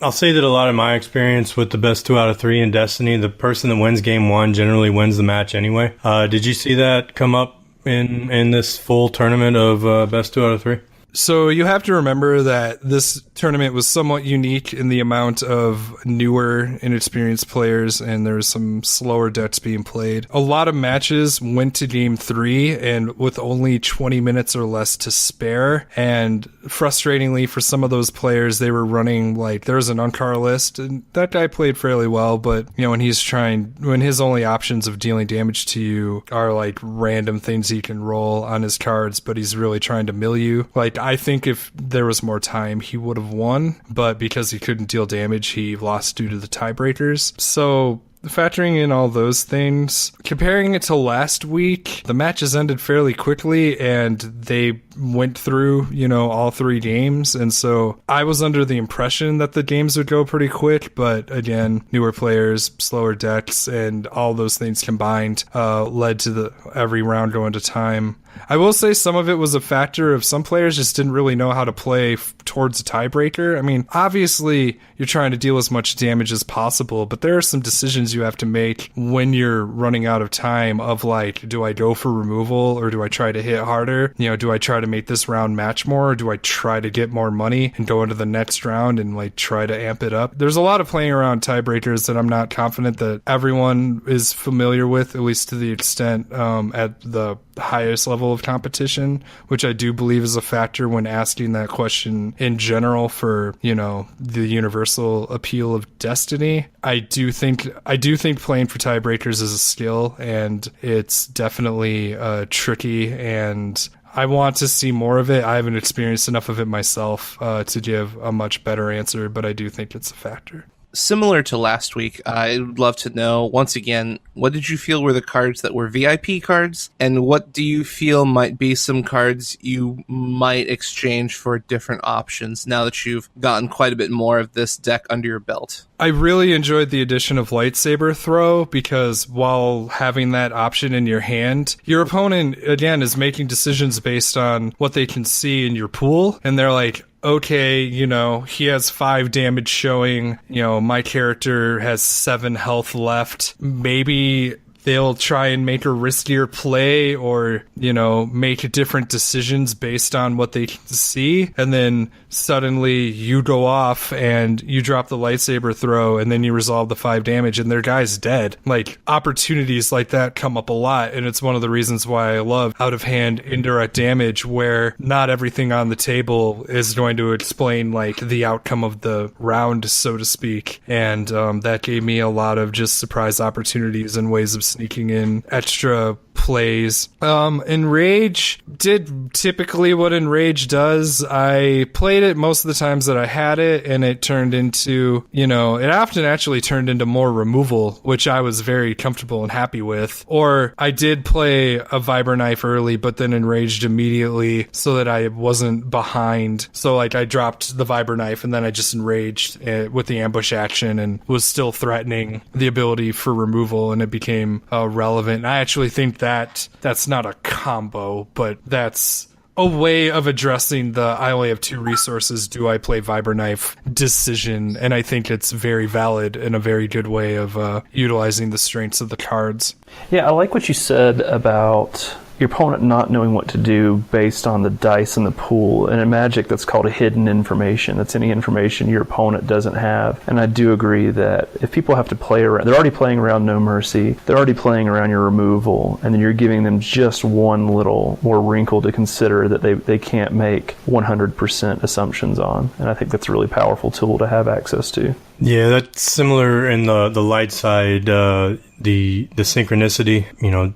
I'll say that a lot of my experience with the best 2 out of 3 in Destiny, the person that wins game 1 generally wins the match anyway. Did you see that come up in this full tournament of best 2 out of 3? So you have to remember that this tournament was somewhat unique in the amount of newer, inexperienced players, and there was some slower decks being played. A lot of matches went to game 3, and with only 20 minutes or less to spare, and frustratingly for some of those players, they were running, like, there was an eUnkar list, and that guy played fairly well, but, you know, when his only options of dealing damage to you are, like, random things he can roll on his cards, but he's really trying to mill you. Like, I think if there was more time, he would have won, but because he couldn't deal damage, he lost due to the tiebreakers. So factoring in all those things, comparing it to last week, the matches ended fairly quickly and they went through, you know, all 3 games. And so I was under the impression that the games would go pretty quick, but again, newer players, slower decks, and all those things combined led to every round going to time. I will say some of it was a factor of some players just didn't really know how to play towards a tiebreaker. I mean, obviously, you're trying to deal as much damage as possible, but there are some decisions you have to make when you're running out of time of, like, do I go for removal or do I try to hit harder? You know, do I try to make this round match more, or do I try to get more money and go into the next round and, like, try to amp it up? There's a lot of playing around tiebreakers that I'm not confident that everyone is familiar with, at least to the extent at the highest level of competition, which I do believe is a factor when asking that question in general for, you know, the universal appeal of Destiny. I do think playing for tiebreakers is a skill, and it's definitely tricky, and I want to see more of it. I haven't experienced enough of it myself to give a much better answer, but I do think it's a factor. Similar to last week, I would love to know, once again, what did you feel were the cards that were VIP cards? And what do you feel might be some cards you might exchange for different options now that you've gotten quite a bit more of this deck under your belt? I really enjoyed the addition of lightsaber throw, because while having that option in your hand, your opponent, again, is making decisions based on what they can see in your pool. And they're like, okay, you know, he has 5 damage showing, you know, my character has 7 health left. Maybe they'll try and make a riskier play, or, you know, make different decisions based on what they can see. And then suddenly you go off and you drop the lightsaber throw, and then you resolve the 5 damage and their guy's dead. Like, opportunities like that come up a lot, and it's one of the reasons why I love out of hand indirect damage, where not everything on the table is going to explain, like, the outcome of the round, so to speak. And that gave me a lot of just surprise opportunities and ways of sneaking in extra plays. Enrage did typically what Enrage does. I played it most of the times that I had it, and it turned into, you know, it often actually turned into more removal, which I was very comfortable and happy with. Or I did play a Vibra Knife early, but then Enraged immediately so that I wasn't behind. So, like, I dropped the Vibra Knife and then I just Enraged with the ambush action and was still threatening the ability for removal, and it became relevant. And I actually think that's not a combo, but that's a way of addressing the I only have 2 resources, do I play Vibra Knife decision, and I think it's very valid and a very good way of utilizing the strengths of the cards. Yeah, I like what you said about your opponent not knowing what to do based on the dice in the pool. And in Magic, that's called a hidden information. That's any information your opponent doesn't have. And I do agree that if people have to play around, they're already playing around No Mercy, they're already playing around your removal, and then you're giving them just one little more wrinkle to consider that they can't make 100% assumptions on. And I think that's a really powerful tool to have access to. Yeah, that's similar in the light side. The synchronicity,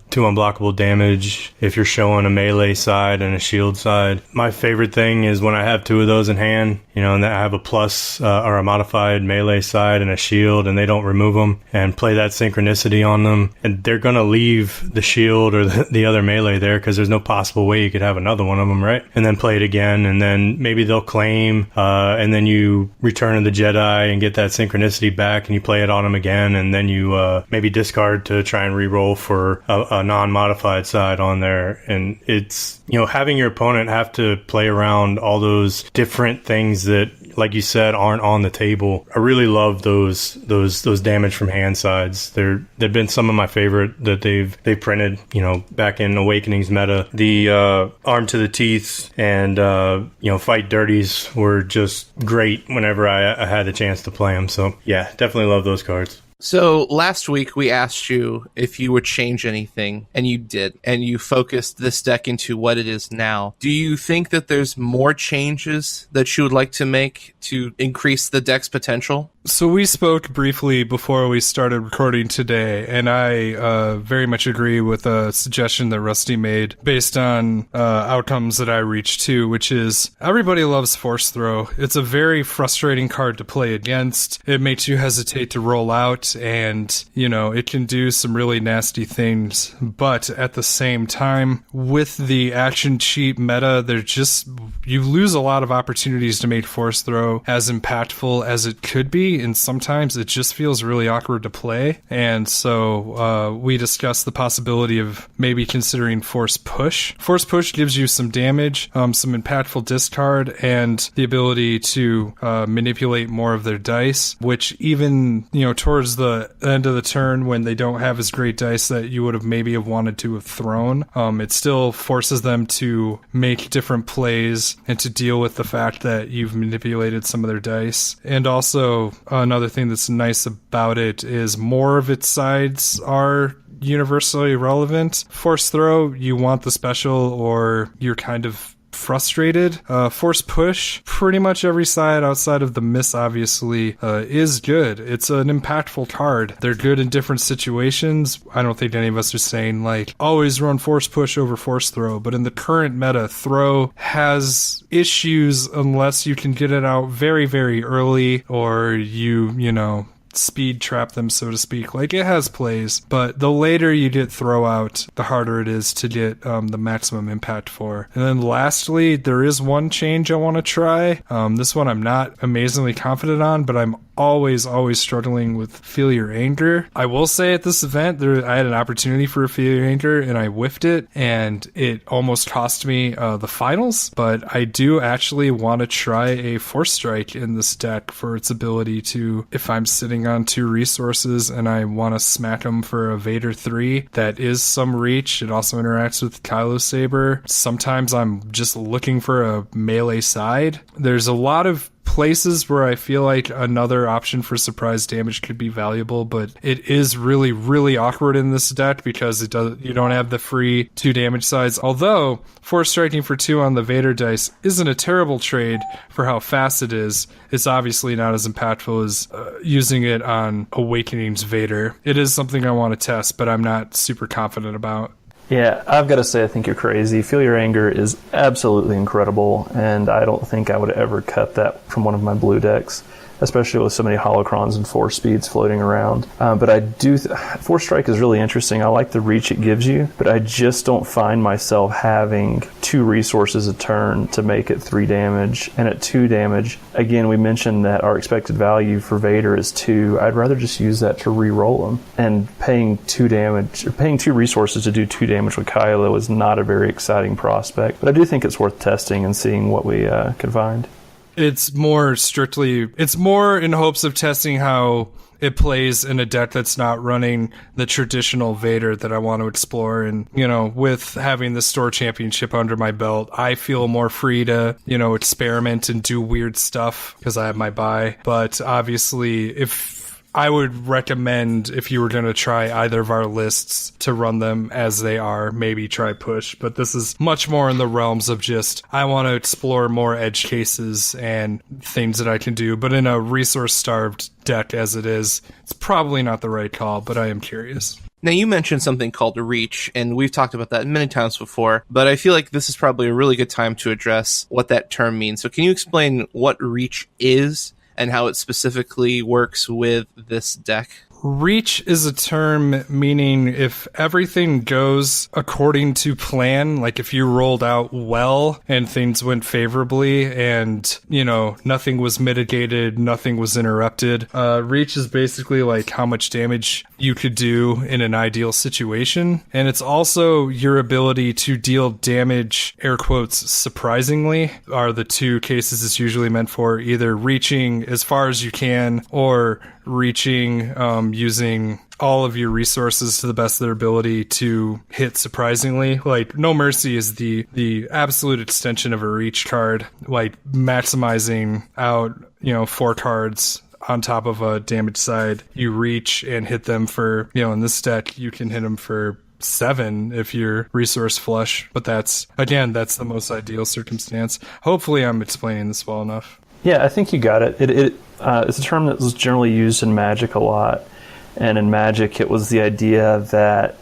2 unblockable damage if you're showing a melee side and a shield side. My favorite thing is when I have 2 of those in hand, and I have a plus or a modified melee side and a shield, and they don't remove them, and play that synchronicity on them, and they're gonna leave the shield or the other melee there because there's no possible way you could have another one of them, right? And then play it again, and then maybe they'll claim, and then you return to the Jedi and get that synchronicity back, and you play it on them again, and then you maybe discard to try and re-roll for a non-modified side on there. And it's, having your opponent have to play around all those different things that, like you said, aren't on the table. I really love those damage from hand sides. They've been some of my favorite that they've printed, back in Awakenings meta. The arm to the teeth and fight dirties were just great whenever I had the chance to play them. So yeah, definitely love those cards. So last week we asked you if you would change anything, and you did, and you focused this deck into what it is now. Do you think that there's more changes that you would like to make to increase the deck's potential? So we spoke briefly before we started recording today, and I very much agree with a suggestion that Rusty made based on outcomes that I reached to, which is everybody loves Force Throw. It's a very frustrating card to play against. It makes you hesitate to roll out, and, it can do some really nasty things. But at the same time, with the action cheat meta, you lose a lot of opportunities to make Force Throw as impactful as it could be, and sometimes it just feels really awkward to play. And so we discussed the possibility of maybe considering Force Push. Force Push gives you some damage, some impactful discard, and the ability to manipulate more of their dice, which even, towards the end of the turn when they don't have as great dice that you would have maybe have wanted to have thrown, it still forces them to make different plays and to deal with the fact that you've manipulated some of their dice. And also, another thing that's nice about it is more of its sides are universally relevant. Force Throw, you want the special, or you're kind of frustrated. Force Push, pretty much every side outside of the miss obviously is good. It's an impactful card. They're good in different situations. I don't think any of us are saying always run Force Push over Force Throw, but in the current meta, Throw has issues unless you can get it out very, very early, or you speed trap them, so to speak. It has plays, but the later you get Throw out, the harder it is to get the maximum impact for. And then lastly, there is one change I want to try. This one I'm not amazingly confident on, but I'm always struggling with Feel Your Anger. I will say at this event, I had an opportunity for a Feel Your Anger, and I whiffed it, and it almost cost me the finals, but I do actually want to try a Force Strike in this deck for its ability to, if I'm sitting on 2 resources and I want to smack them for a Vader 3, that is some reach. It also interacts with Kylo Saber. Sometimes I'm just looking for a melee side. There's a lot of places where I feel like another option for surprise damage could be valuable, but it is really, really awkward in this deck because you don't have the free 2 damage sides. Although Force Striking for 2 on the Vader dice isn't a terrible trade for how fast it is. It's obviously not as impactful as using it on Awakenings Vader. It is something I want to test, but I'm not super confident about. Yeah, I've got to say, I think you're crazy. Feel Your Anger is absolutely incredible, and I don't think I would ever cut that from one of my blue decks, especially with so many holocrons and force speeds floating around. But I do... Force Strike is really interesting. I like the reach it gives you, but I just don't find myself having 2 resources a turn to make it 3 damage. And at 2 damage, again, we mentioned that our expected value for Vader is 2. I'd rather just use that to re-roll them. And paying 2 damage, or paying 2 resources to do 2 damage with Kylo is not a very exciting prospect. But I do think it's worth testing and seeing what we can find. It's more in hopes of testing how it plays in a deck that's not running the traditional Vader that I want to explore. And, with having the store championship under my belt, I feel more free to, experiment and do weird stuff because I have my bye. But obviously, if I would recommend, if you were going to try either of our lists, to run them as they are, maybe try push. But this is much more in the realms of just, I want to explore more edge cases and things that I can do. But in a resource-starved deck as it is, it's probably not the right call, but I am curious. Now, you mentioned something called reach, and we've talked about that many times before, but I feel like this is probably a really good time to address what that term means. So can you explain what reach is and how it specifically works with this deck? Reach is a term meaning if everything goes according to plan, like if you rolled out well and things went favorably and, you know, nothing was mitigated, nothing was interrupted. Reach is basically like how much damage you could do in an ideal situation. And it's also your ability to deal damage, air quotes, surprisingly, are the two cases it's usually meant for, either reaching as far as you can or reaching using all of your resources to the best of their ability to hit surprisingly. Like, No Mercy is the absolute extension of a reach card, like maximizing out, you know, 4 cards on top of a damage side. You reach and hit them for, you know, in this deck, you can hit them for 7 if you're resource flush. But that's the most ideal circumstance. Hopefully I'm explaining this well enough. Yeah, I think you got it. It's a term that was generally used in Magic a lot. And in Magic, it was the idea that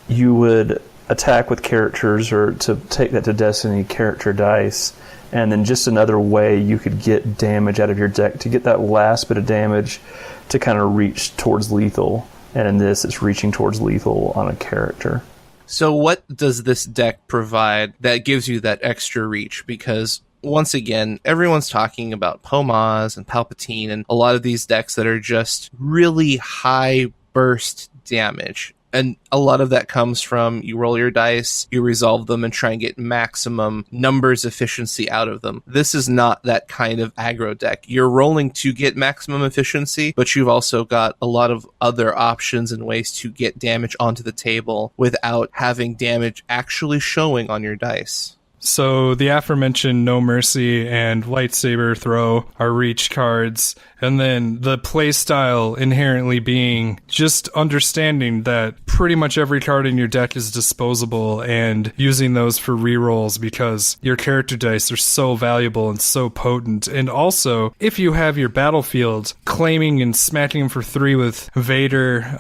you would attack with characters, or to take that to Destiny, character dice. And then just another way you could get damage out of your deck, to get that last bit of damage to kind of reach towards lethal. And in this, it's reaching towards lethal on a character. So what does this deck provide that gives you that extra reach? Because once again, everyone's talking about Pomaz and Palpatine and a lot of these decks that are just really high burst damage. And a lot of that comes from you roll your dice, you resolve them, and try and get maximum numbers efficiency out of them. This is not that kind of aggro deck. You're rolling to get maximum efficiency, but you've also got a lot of other options and ways to get damage onto the table without having damage actually showing on your dice. So the aforementioned No Mercy and Lightsaber Throw are reach cards, and then the playstyle inherently being just understanding that pretty much every card in your deck is disposable and using those for rerolls because your character dice are so valuable and so potent. And also, if you have your battlefield, claiming and smacking them for 3 with Vader,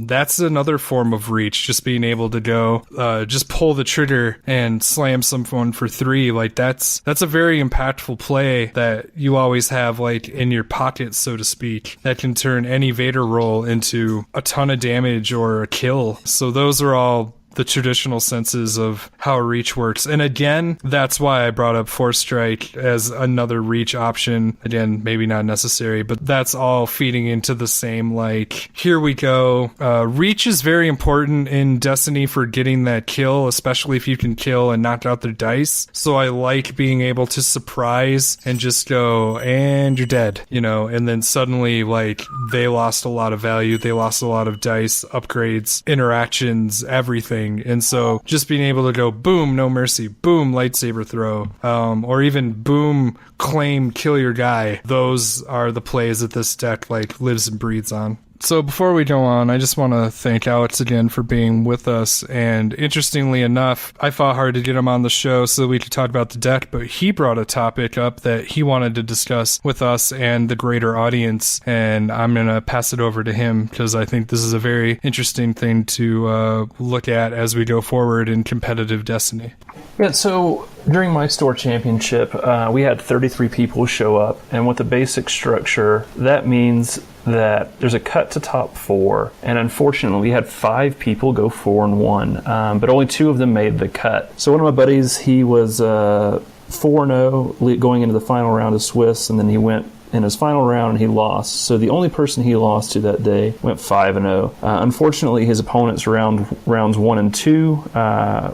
that's another form of reach, just being able to go, just pull the trigger and slam someone for 3. Like, that's a very impactful play that you always have, like, in your pocket, so to speak, that can turn any Vader roll into a ton of damage or a kill. So those are all the traditional senses of how reach works. And again, that's why I brought up Force Strike as another reach option. Again, maybe not necessary, but that's all feeding into the same, like, here we go. Reach is very important in Destiny for getting that kill, especially if you can kill and knock out their dice. So I like being able to surprise and just go, and you're dead, you know, and then suddenly, like, they lost a lot of value, they lost a lot of dice, upgrades, interactions, everything. And so just being able to go boom, No Mercy, boom, Lightsaber Throw, or even boom, claim, kill your guy. Those are the plays that this deck, like, lives and breathes on. So before we go on, I just want to thank Alex again for being with us. And interestingly enough, I fought hard to get him on the show so we could talk about the deck, but he brought a topic up that he wanted to discuss with us and the greater audience. And I'm going to pass it over to him because I think this is a very interesting thing to look at as we go forward in competitive Destiny. Yeah, so during my store championship, we had 33 people show up, and with the basic structure, that means that there's a cut to top 4, and unfortunately we had 5 people go 4-1, but only 2 of them made the cut. So one of my buddies, he was 4-0 going into the final round of Swiss, and then he went in his final round and he lost. So the only person he lost to that day went 5-0. Unfortunately, his opponents rounds 1 and 2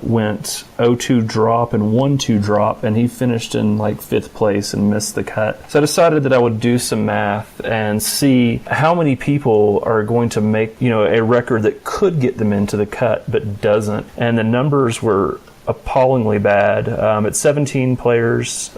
went 0-2 drop and 1-2 drop, and he finished in like 5th place and missed the cut. So I decided that I would do some math and see how many people are going to make, you know, a record that could get them into the cut but doesn't. And the numbers were appallingly bad. At 17 players,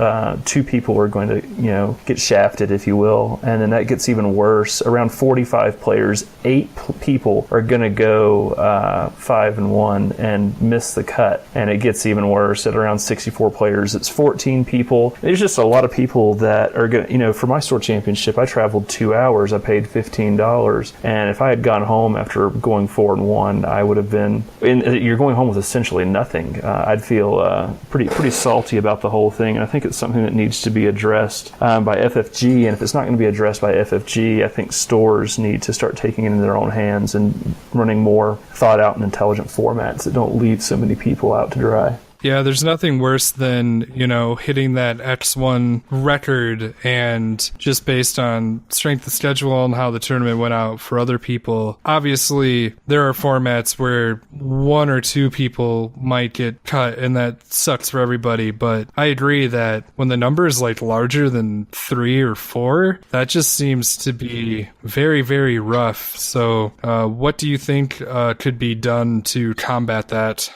2 people are going to, get shafted, if you will, and then that gets even worse. Around 45 players, 8 people are going to go 5-1 and miss the cut, and it gets even worse. At around 64 players, it's 14 people. There's just a lot of people that are going to, for my store championship, I traveled 2 hours. I paid $15, and if I had gone home after going 4-1, I would have been. You're going home with essentially nothing. I'd feel pretty salty about the whole thing, and I think it's something that needs to be addressed by FFG. And if it's not going to be addressed by FFG, I think stores need to start taking it in their own hands and running more thought out and intelligent formats that don't leave so many people out to dry. Yeah, there's nothing worse than, hitting that X1 record and just based on strength of schedule and how the tournament went out for other people. Obviously, there are formats where 1 or 2 people might get cut and that sucks for everybody, but I agree that when the number is larger than 3 or 4, that just seems to be very, very rough. So what do you think could be done to combat that?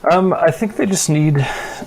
I think they just need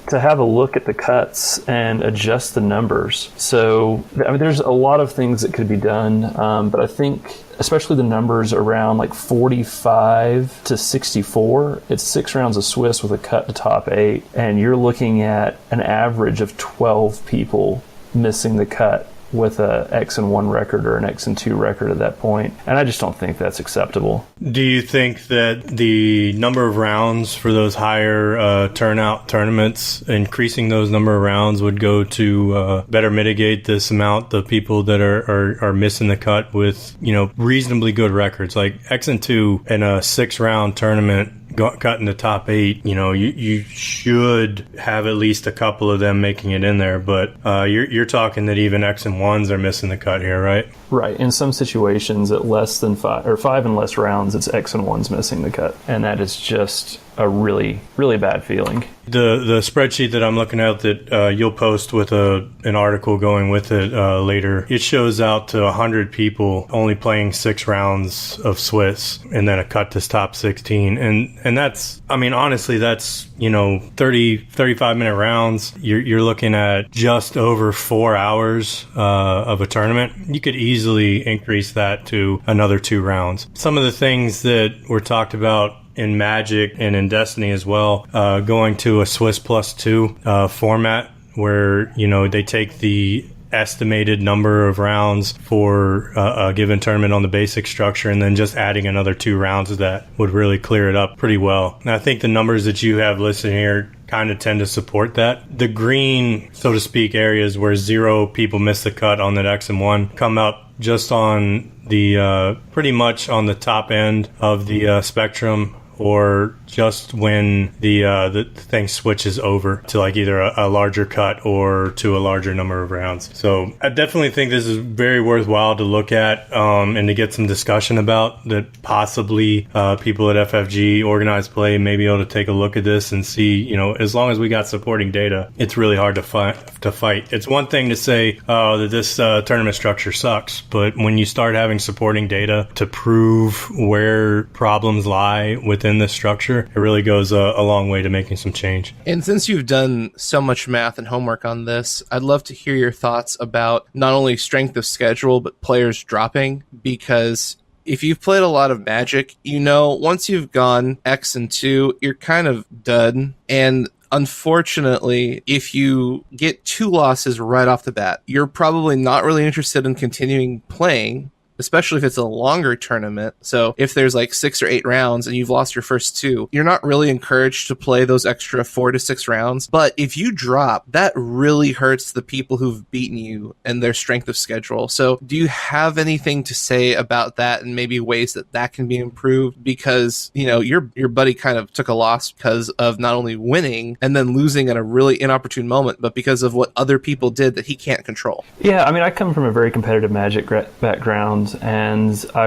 to have a look at the cuts and adjust the numbers. So, there's a lot of things that could be done, but I think especially the numbers around 45 to 64, it's 6 rounds of Swiss with a cut to top 8, and you're looking at an average of 12 people missing the cut with a X-1 record or an X-2 record at that point. And I just don't think that's acceptable. Do you think that the number of rounds for those higher turnout tournaments, increasing those number of rounds would go to better mitigate this amount of people that are missing the cut with, reasonably good records? Like X-2 in a 6-round tournament got in the top 8, you should have at least a couple of them making it in there. But you're talking that even X and 1s are missing the cut here, right? Right. In some situations, at less than 5 or 5 and less rounds, it's X and 1s missing the cut, and that is just a really, really bad feeling. The spreadsheet that I'm looking at that you'll post with an article going with it later, it shows out to 100 people only playing 6 rounds of Swiss and then a cut to top 16. And that's, honestly, that's, 35 minute rounds. You're looking at just over 4 hours of a tournament. You could easily increase that to another 2 rounds. Some of the things that were talked about in Magic and in Destiny as well, going to a Swiss +2 format where, they take the estimated number of rounds for a given tournament on the basic structure and then just adding another 2 rounds of that would really clear it up pretty well. And I think the numbers that you have listed here kind of tend to support that. The green, so to speak, areas where 0 people miss the cut on that X and 1 come up just on the pretty much on the top end of the spectrum, or just when the thing switches over to either a larger cut or to a larger number of rounds. So I definitely think this is very worthwhile to look at and to get some discussion about, that possibly people at FFG Organized Play may be able to take a look at this and see, as long as we got supporting data, it's really hard to fight. It's one thing to say, that this tournament structure sucks, but when you start having supporting data to prove where problems lie within this structure, it really goes a long way to making some change. And since you've done so much math and homework on this, I'd love to hear your thoughts about not only strength of schedule, but players dropping, because if you've played a lot of Magic, once you've gone X and 2, you're kind of done. And unfortunately, if you get 2 losses right off the bat, you're probably not really interested in continuing playing, especially if it's a longer tournament. So if there's 6 or 8 rounds and you've lost your first 2, you're not really encouraged to play those extra 4 to 6 rounds. But if you drop, that really hurts the people who've beaten you and their strength of schedule. So do you have anything to say about that and maybe ways that can be improved? Because, your buddy kind of took a loss because of not only winning and then losing at a really inopportune moment, but because of what other people did that he can't control. Yeah, I come from a very competitive Magic background, and I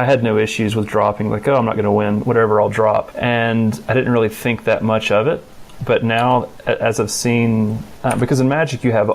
had no issues with dropping, I'm not going to win, whatever, I'll drop. And I didn't really think that much of it But now, as I've seen, because in Magic you have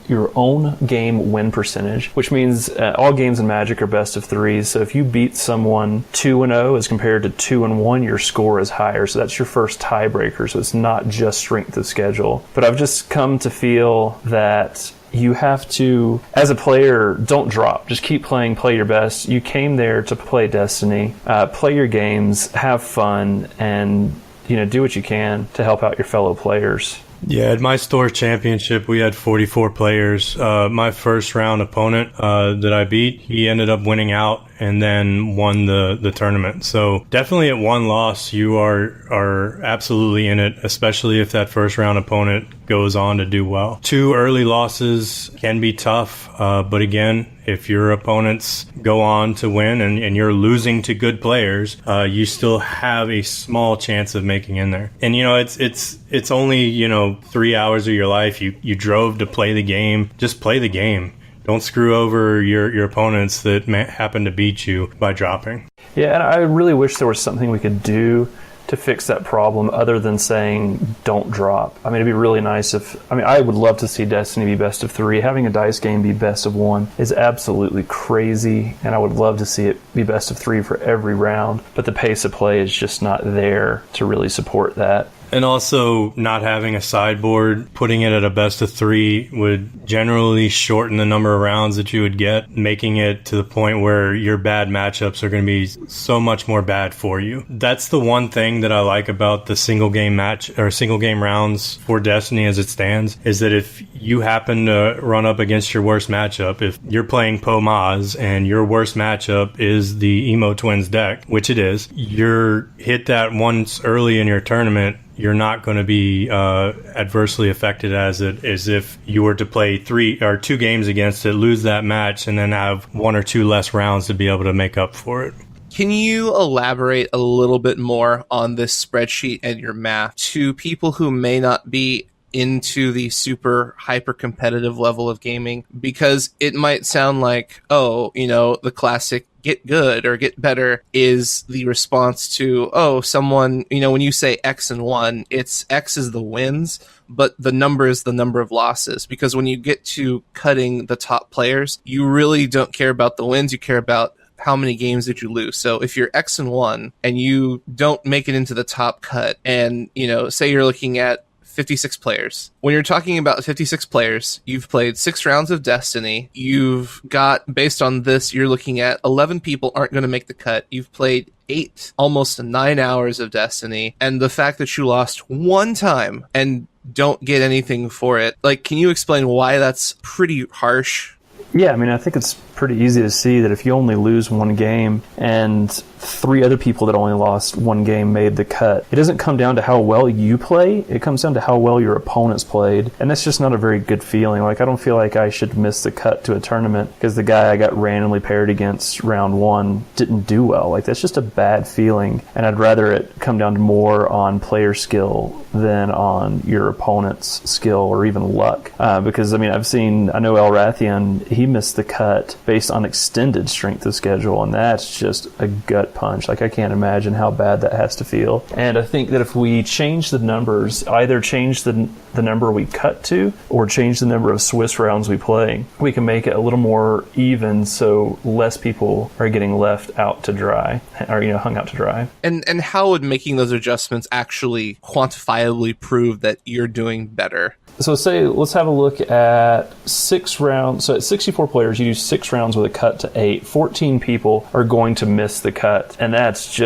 your own game win percentage, which means all games in Magic are best of threes. So if you beat someone 2-0 as compared to 2-1, your score is higher. So that's your first tiebreaker. So it's not just strength of schedule. But I've just come to feel that you have to, as a player, don't drop. Just keep playing, play your best. You came there to play Destiny, play your games, have fun, and do what you can to help out your fellow players. Yeah, at my store championship, we had 44 players. My first round opponent that I beat, he ended up winning out and then won the tournament. So definitely at one loss, you are absolutely in it, especially if that first round opponent goes on to do well. 2 early losses can be tough, but again, if your opponents go on to win and you're losing to good players, you still have a small chance of making in there. And it's only 3 hours of your life. You drove to play the game. Just play the game. Don't screw over your opponents that happen to beat you by dropping. Yeah, and I really wish there was something we could do to fix that problem other than saying don't drop. I mean, it'd be really nice I would love to see Destiny be best of 3. Having a dice game be best of 1 is absolutely crazy, and I would love to see it be best of 3 for every round, but the pace of play is just not there to really support that. And also, not having a sideboard, putting it at a best of 3 would generally shorten the number of rounds that you would get, making it to the point where your bad matchups are going to be so much more bad for you. That's the one thing that I like about the single game rounds for Destiny as it stands, is that if you happen to run up against your worst matchup, if you're playing Pomaz and your worst matchup is the Emo Twins deck, which it is, you're hit that once early in your tournament, you're not going to be adversely affected as if you were to play 2 games against it, lose that match, and then have 1 or 2 less rounds to be able to make up for it. Can you elaborate a little bit more on this spreadsheet and your math to people who may not be into the super hyper competitive level of gaming? Because it might sound like, the classic get good or get better is the response to, someone, when you say X and 1, it's X is the wins, but the number is the number of losses. Because when you get to cutting the top players, you really don't care about the wins, you care about how many games did you lose. So if you're X and 1 and you don't make it into the top cut, and say you're looking at 56 players. When you're talking about 56 players, you've played 6 rounds of Destiny. You've got, based on this, you're looking at 11 people aren't going to make the cut. You've played 8, almost 9 hours of Destiny. And the fact that you lost 1 time and don't get anything for it, can you explain why that's pretty harsh? Yeah, I think it's pretty easy to see that if you only lose 1 game and 3 other people that only lost 1 game made the cut, it doesn't come down to how well you play, it comes down to how well your opponents played, and that's just not a very good feeling. I don't feel like I should miss the cut to a tournament because the guy I got randomly paired against round 1 didn't do well. That's just a bad feeling, and I'd rather it come down to more on player skill than on your opponent's skill or even luck. Because, I know El Rathian, he missed the cut based on extended strength of schedule, and that's just a gut punch. I can't imagine how bad that has to feel. And I think that if we change the numbers, either change the number we cut to or change the number of Swiss rounds we play, we can make it a little more even so less people are getting left out to dry, or hung out to dry. And how would making those adjustments actually quantifiably prove that you're doing better? So let's have a look at 6 rounds. So at 64 players, you do 6 rounds with a cut to 8. 14 people are going to miss the cut, and that's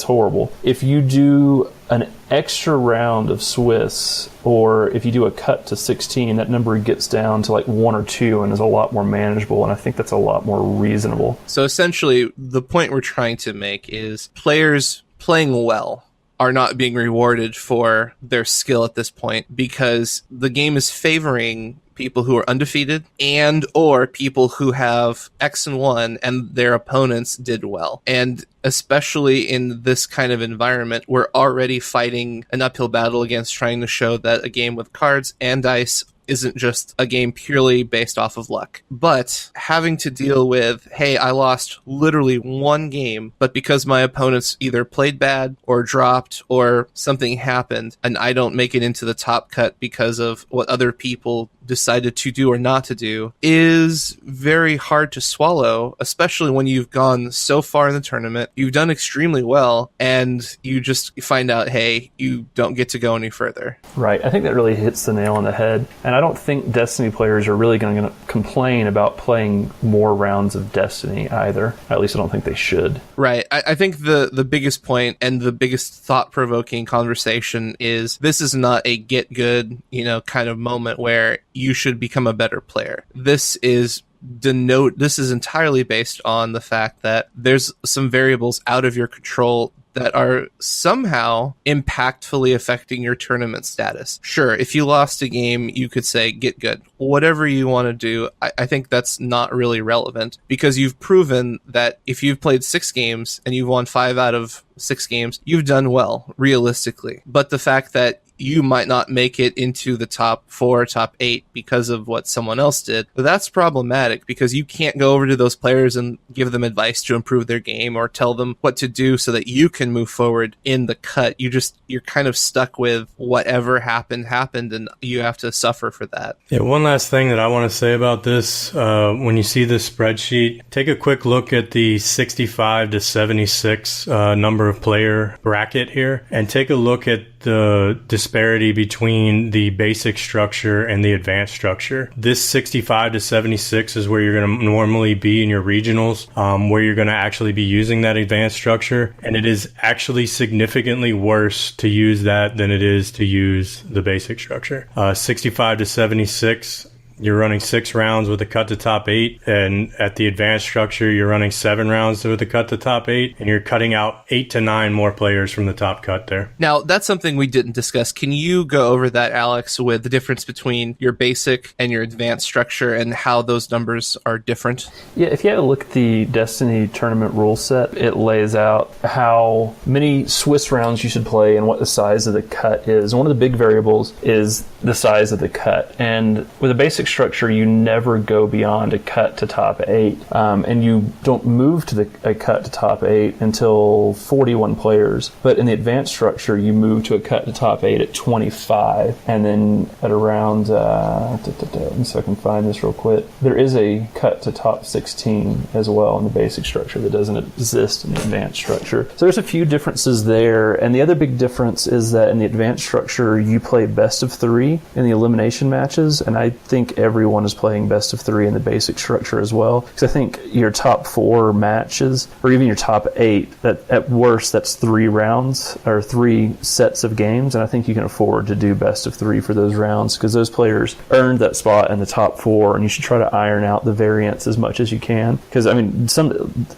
horrible. If you do an extra round of Swiss, or if you do a cut to 16, that number gets down to 1 or 2 and is a lot more manageable, and I think that's a lot more reasonable. So essentially, the point we're trying to make is players playing well are not being rewarded for their skill at this point, because the game is favoring people who are undefeated and or people who have X and 1 and their opponents did well. And especially in this kind of environment, we're already fighting an uphill battle against trying to show that a game with cards and dice isn't just a game purely based off of luck. But having to deal with, hey, I lost literally one game, but because my opponents either played bad or dropped or something happened and I don't make it into the top cut because of what other people decided to do or not to do, is very hard to swallow, especially when you've gone so far in the tournament, you've done extremely well, and you just find out, hey, you don't get to go any further. Right. I think that really hits the nail on the head. And I don't think Destiny players are really going to complain about playing more rounds of Destiny either. At least I don't think they should. Right. I think the biggest point and the biggest thought-provoking conversation is this is not a get good, kind of moment where you should become a better player. This is entirely based on the fact that there's some variables out of your control that are somehow impactfully affecting your tournament status. Sure, if you lost a game, you could say, get good. Whatever you want to do, I think that's not really relevant, because you've proven that if you've played 6 games and you've won 5 out of 6 games, you've done well, realistically. But the fact that you might not make it into the top 4, top 8 because of what someone else did, that's problematic, because you can't go over to those players and give them advice to improve their game or tell them what to do so that you can move forward in the cut. You're kind of stuck with whatever happened, and you have to suffer for that. Yeah, one last thing that I want to say about this, when you see this spreadsheet, take a quick look at the 65 to 76 number of player bracket here, and take a look at the disparity between the basic structure and the advanced structure. This 65 to 76 is where you're going to normally be in your regionals, where you're going to actually be using that advanced structure. And it is actually significantly worse to use that than it is to use the basic structure. 65 to 76, you're running 6 rounds with a cut to top 8, and at the advanced structure, you're running 7 rounds with a cut to top 8, and you're cutting out 8 to 9 more players from the top cut there. Now, that's something we didn't discuss. Can you go over that, Alex, with the difference between your basic and your advanced structure and how those numbers are different? Yeah, if you had a look at the Destiny tournament rule set, it lays out how many Swiss rounds you should play and what the size of the cut is. And one of the big variables is the size of the cut. And with a basic structure, you never go beyond a cut to top 8, and you don't move to a cut to top 8 until 41 players. But in the advanced structure, you move to a cut to top 8 at 25, and then at around let me see if I can find this real quick. There is a cut to top 16 as well in the basic structure that doesn't exist in the advanced structure. So there's a few differences there, and the other big difference is that in the advanced structure, you play best of 3 in the elimination matches, and I think everyone is playing best of 3 in the basic structure as well, because I think your top 4 matches, or even your top 8, that at worst that's 3 rounds or 3 sets of games, and I think you can afford to do best of 3 for those rounds, because those players earned that spot in the top 4, and you should try to iron out the variance as much as you can, because I mean,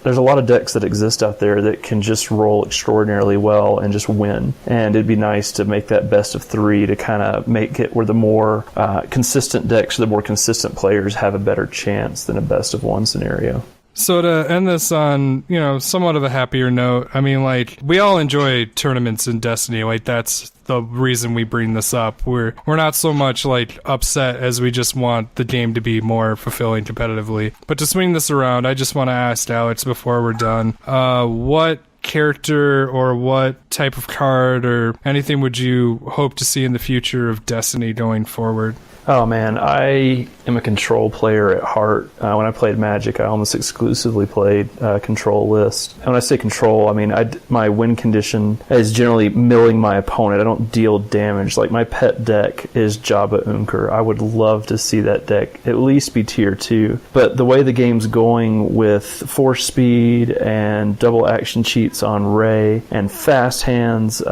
there's a lot of decks that exist out there that can just roll extraordinarily well and just win, and it'd be nice to make that best of 3 to kind of make it where the more consistent decks, the more consistent players have a better chance than a best of 1 scenario. So to end this on, somewhat of a happier note, I mean, we all enjoy tournaments in Destiny. That's the reason we bring this up. We're not so much upset as we just want the game to be more fulfilling competitively. But to swing this around, I just want to ask Alex before we're done, what character or what type of card or anything would you hope to see in the future of Destiny going forward? Oh man, I am a control player at heart. When I played Magic, I almost exclusively played control list. And when I say control, I mean my win condition is generally milling my opponent. I don't deal damage. My pet deck is eJabba eUnkar. I would love to see that deck at least be tier 2. But the way the game's going with force speed and double action cheats on Ray and fast hands,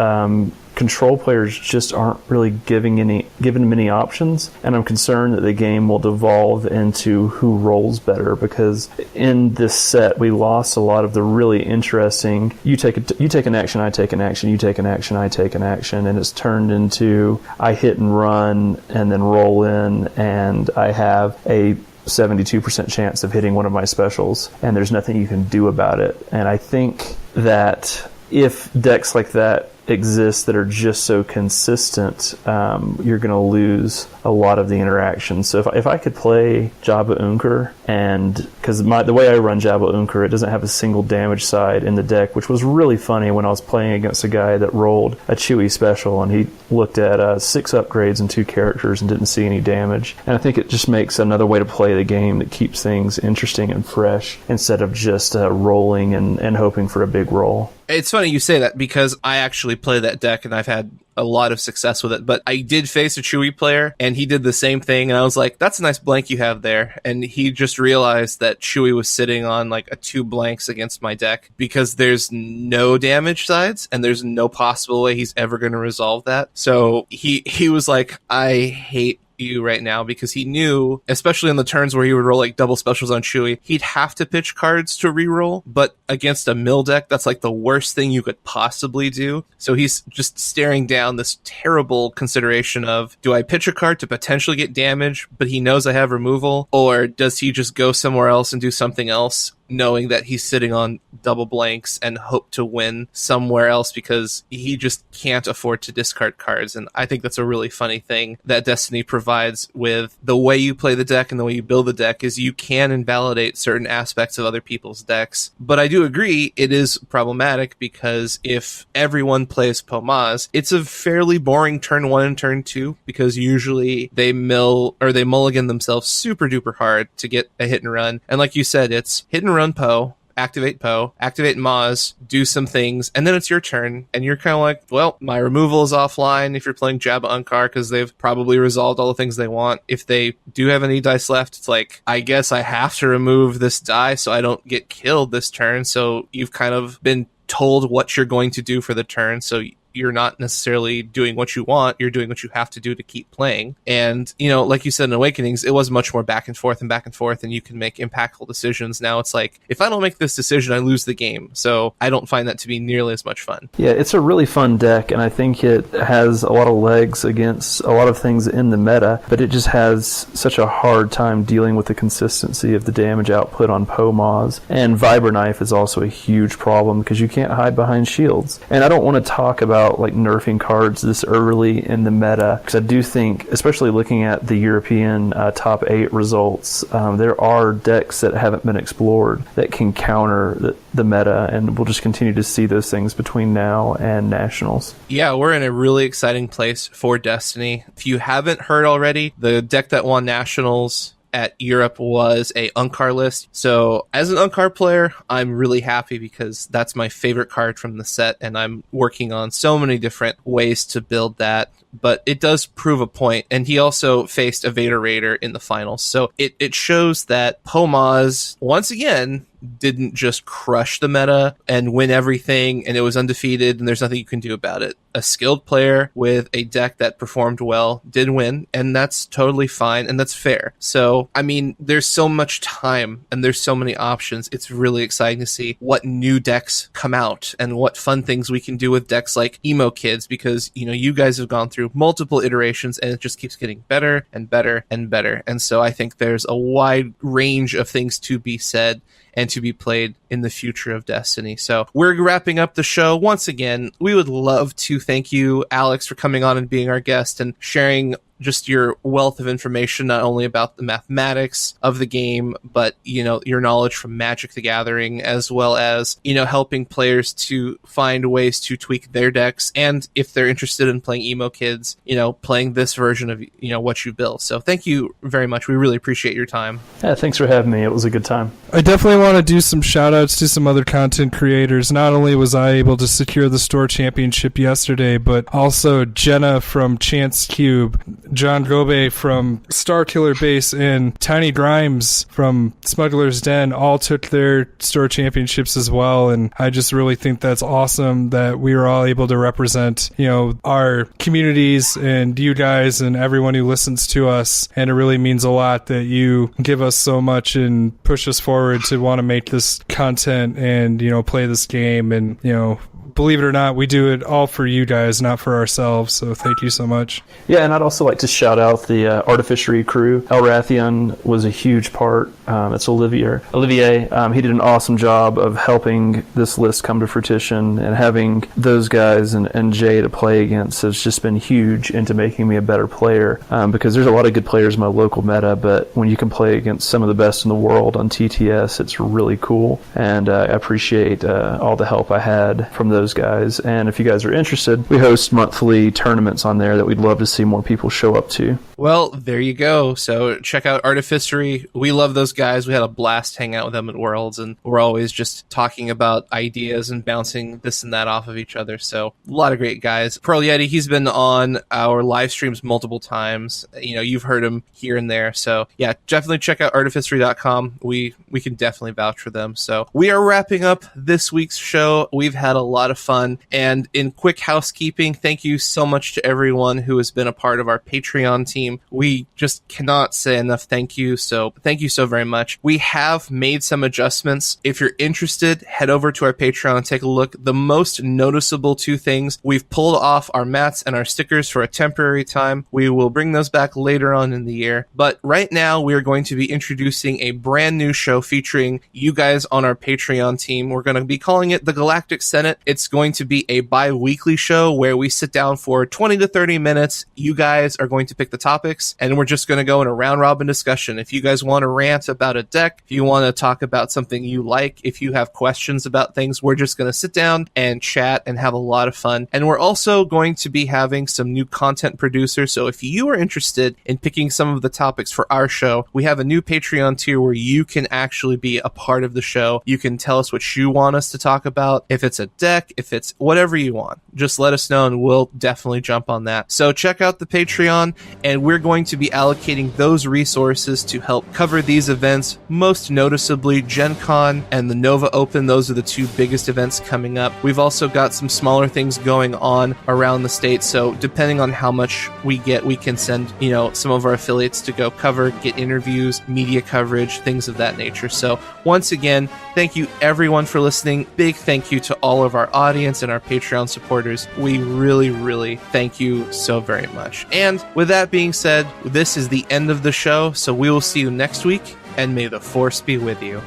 control players just aren't really given many options, and I'm concerned that the game will devolve into who rolls better, because in this set we lost a lot of the really interesting you take an action, I take an action, you take an action, I take an action, and it's turned into I hit and run and then roll in, and I have a 72% chance of hitting one of my specials, and there's nothing you can do about it. And I think that if decks like that exist that are just so consistent, you're going to lose a lot of the interaction. So if I could play eJabba eUnkar, and because the way I run eJabba eUnkar, it doesn't have a single damage side in the deck, which was really funny when I was playing against a guy that rolled a Chewie special, and he looked at 6 upgrades and 2 characters and didn't see any damage. And I think it just makes another way to play the game that keeps things interesting and fresh instead of just rolling and hoping for a big roll. It's funny you say that because I actually play that deck and I've had a lot of success with it, but I did face a Chewie player and he did the same thing, and I was like, that's a nice blank you have there. And he just realized that Chewie was sitting on like a 2 blanks against my deck because there's no damage sides and there's no possible way he's ever going to resolve that. So he was like, I hate you right now, because he knew, especially in the turns where he would roll like double specials on Chewie, he'd have to pitch cards to reroll, but against a mill deck, that's like the worst thing you could possibly do. So he's just staring down this terrible consideration of, do I pitch a card to potentially get damage, but he knows I have removal, or does he just go somewhere else and do something else, knowing that he's sitting on double blanks and hope to win somewhere else because he just can't afford to discard cards. And I think that's a really funny thing that Destiny provides with the way you play the deck and the way you build the deck, is you can invalidate certain aspects of other people's decks. But I do agree it is problematic, because if everyone plays Pomaz, it's a fairly boring turn 1 and turn 2, because usually they mulligan themselves super duper hard to get a hit and run. And like you said, it's hit and run Poe, activate Maz, do some things, and then it's your turn, and you're kind of like, well, my removal is offline if you're playing eJabba eUnkar, because they've probably resolved all the things they want. If they do have any dice left, it's like, I guess I have to remove this die so I don't get killed this turn. So you've kind of been told what you're going to do for the turn, so you're not necessarily doing what you want, you're doing what you have to do to keep playing. And, you know, like you said in Awakenings, it was much more back and forth, and you can make impactful decisions. Now it's like, if I don't make this decision, I lose the game. So I don't find that to be nearly as much fun. Yeah, it's a really fun deck, and I think it has a lot of legs against a lot of things in the meta, but it just has such a hard time dealing with the consistency of the damage output on Pomaz. And Vibra Knife is also a huge problem, because you can't hide behind shields. And I don't want to talk about like nerfing cards this early in the meta, because I do think, especially looking at the European top 8 results, there are decks that haven't been explored that can counter the meta, and we'll just continue to see those things between now and Nationals. Yeah, we're in a really exciting place for Destiny. If you haven't heard already, the deck that won Nationals at Europe was a eUnkar list. So as an eUnkar player, I'm really happy, because that's my favorite card from the set, and I'm working on so many different ways to build that. But it does prove a point, and he also faced a Vader Raider in the finals. So it shows that Pomaz, once again, didn't just crush the meta and win everything and it was undefeated and there's nothing you can do about it. A skilled player with a deck that performed well did win, and that's totally fine and that's fair. So, I mean, there's so much time and there's so many options. It's really exciting to see what new decks come out and what fun things we can do with decks like Emo Kids, because, you know, you guys have gone through multiple iterations and it just keeps getting better and better and better. And so I think there's a wide range of things to be said and to be played in the future of Destiny. So we're wrapping up the show. Once again, we would love to thank you, Alex, for coming on and being our guest and sharing just your wealth of information, not only about the mathematics of the game, but, you know, your knowledge from Magic the Gathering, as well as, you know, helping players to find ways to tweak their decks. And if they're interested in playing Emo Kids, you know, playing this version of, you know, what you built. So thank you very much. We really appreciate your time. Yeah, thanks for having me. It was a good time. I definitely want to do some shout outs to some other content creators. Not only was I able to secure the store championship yesterday, but also Jenna from Chance Cube, John Gobe from Starkiller Base, and Tiny Grimes from Smuggler's Den all took their store championships as well. And I just really think that's awesome that we were all able to represent, you know, our communities and you guys and everyone who listens to us. And it really means a lot that you give us so much and push us forward to want to make this content and, you know, play this game. And, you know, believe it or not, we do it all for you guys, not for ourselves. So thank you so much. Yeah, and I'd also like to shout out the Artificery crew. El Rathian was a huge part. It's Olivier. He did an awesome job of helping this list come to fruition, and having those guys and Jay to play against has just been huge into making me a better player, because there's a lot of good players in my local meta, but when you can play against some of the best in the world on TTS, it's really cool, and I appreciate all the help I had from those guys. And if you guys are interested, we host monthly tournaments on there that we'd love to see more people show up to. Well, there you go. So check out Artificery. We love those guys. We had a blast hanging out with them at Worlds, and we're always just talking about ideas and bouncing this and that off of each other. So a lot of great guys. Pearl Yeti, he's been on our live streams multiple times. You know, you've heard him here and there. So yeah, definitely check out artificery.com. We can definitely vouch for them. So we are wrapping up this week's show. We've had a lot of fun. And in quick housekeeping, thank you so much to everyone who has been a part of our Patreon team. We just cannot say enough thank you. So thank you so very much. We have made some adjustments. If you're interested, head over to our Patreon and take a look. The most noticeable two things: we've pulled off our mats and our stickers for a temporary time. We will bring those back later on in the year. But right now, we are going to be introducing a brand new show featuring you guys on our Patreon team. We're going to be calling it the Galactic Senate. It's going to be a bi-weekly show where we sit down for 20 to 30 minutes. You guys are going to pick the topics, and we're just going to go in a round-robin discussion. If you guys want to rant about a deck, if you want to talk about something you like, if you have questions about things, we're just going to sit down and chat and have a lot of fun. And we're also going to be having some new content producers. So if you are interested in picking some of the topics for our show, we have a new Patreon tier where you can actually be a part of the show. You can tell us what you want us to talk about. If it's a deck, if it's whatever you want, just let us know and we'll definitely jump on that. So check out the Patreon, and we're going to be allocating those resources to help cover these events, most noticeably Gen Con and the Nova Open. Those are the two biggest events coming up. We've also got some smaller things going on around the state, so depending on how much we get, we can send, some of our affiliates to go cover, get interviews, media coverage, things of that nature. So once again, thank you everyone for listening. Big thank you to all of our audience and our Patreon supporters. We really, really thank you so very much. And with that being said, this is the end of the show, so we will see you next week, and may the Force be with you.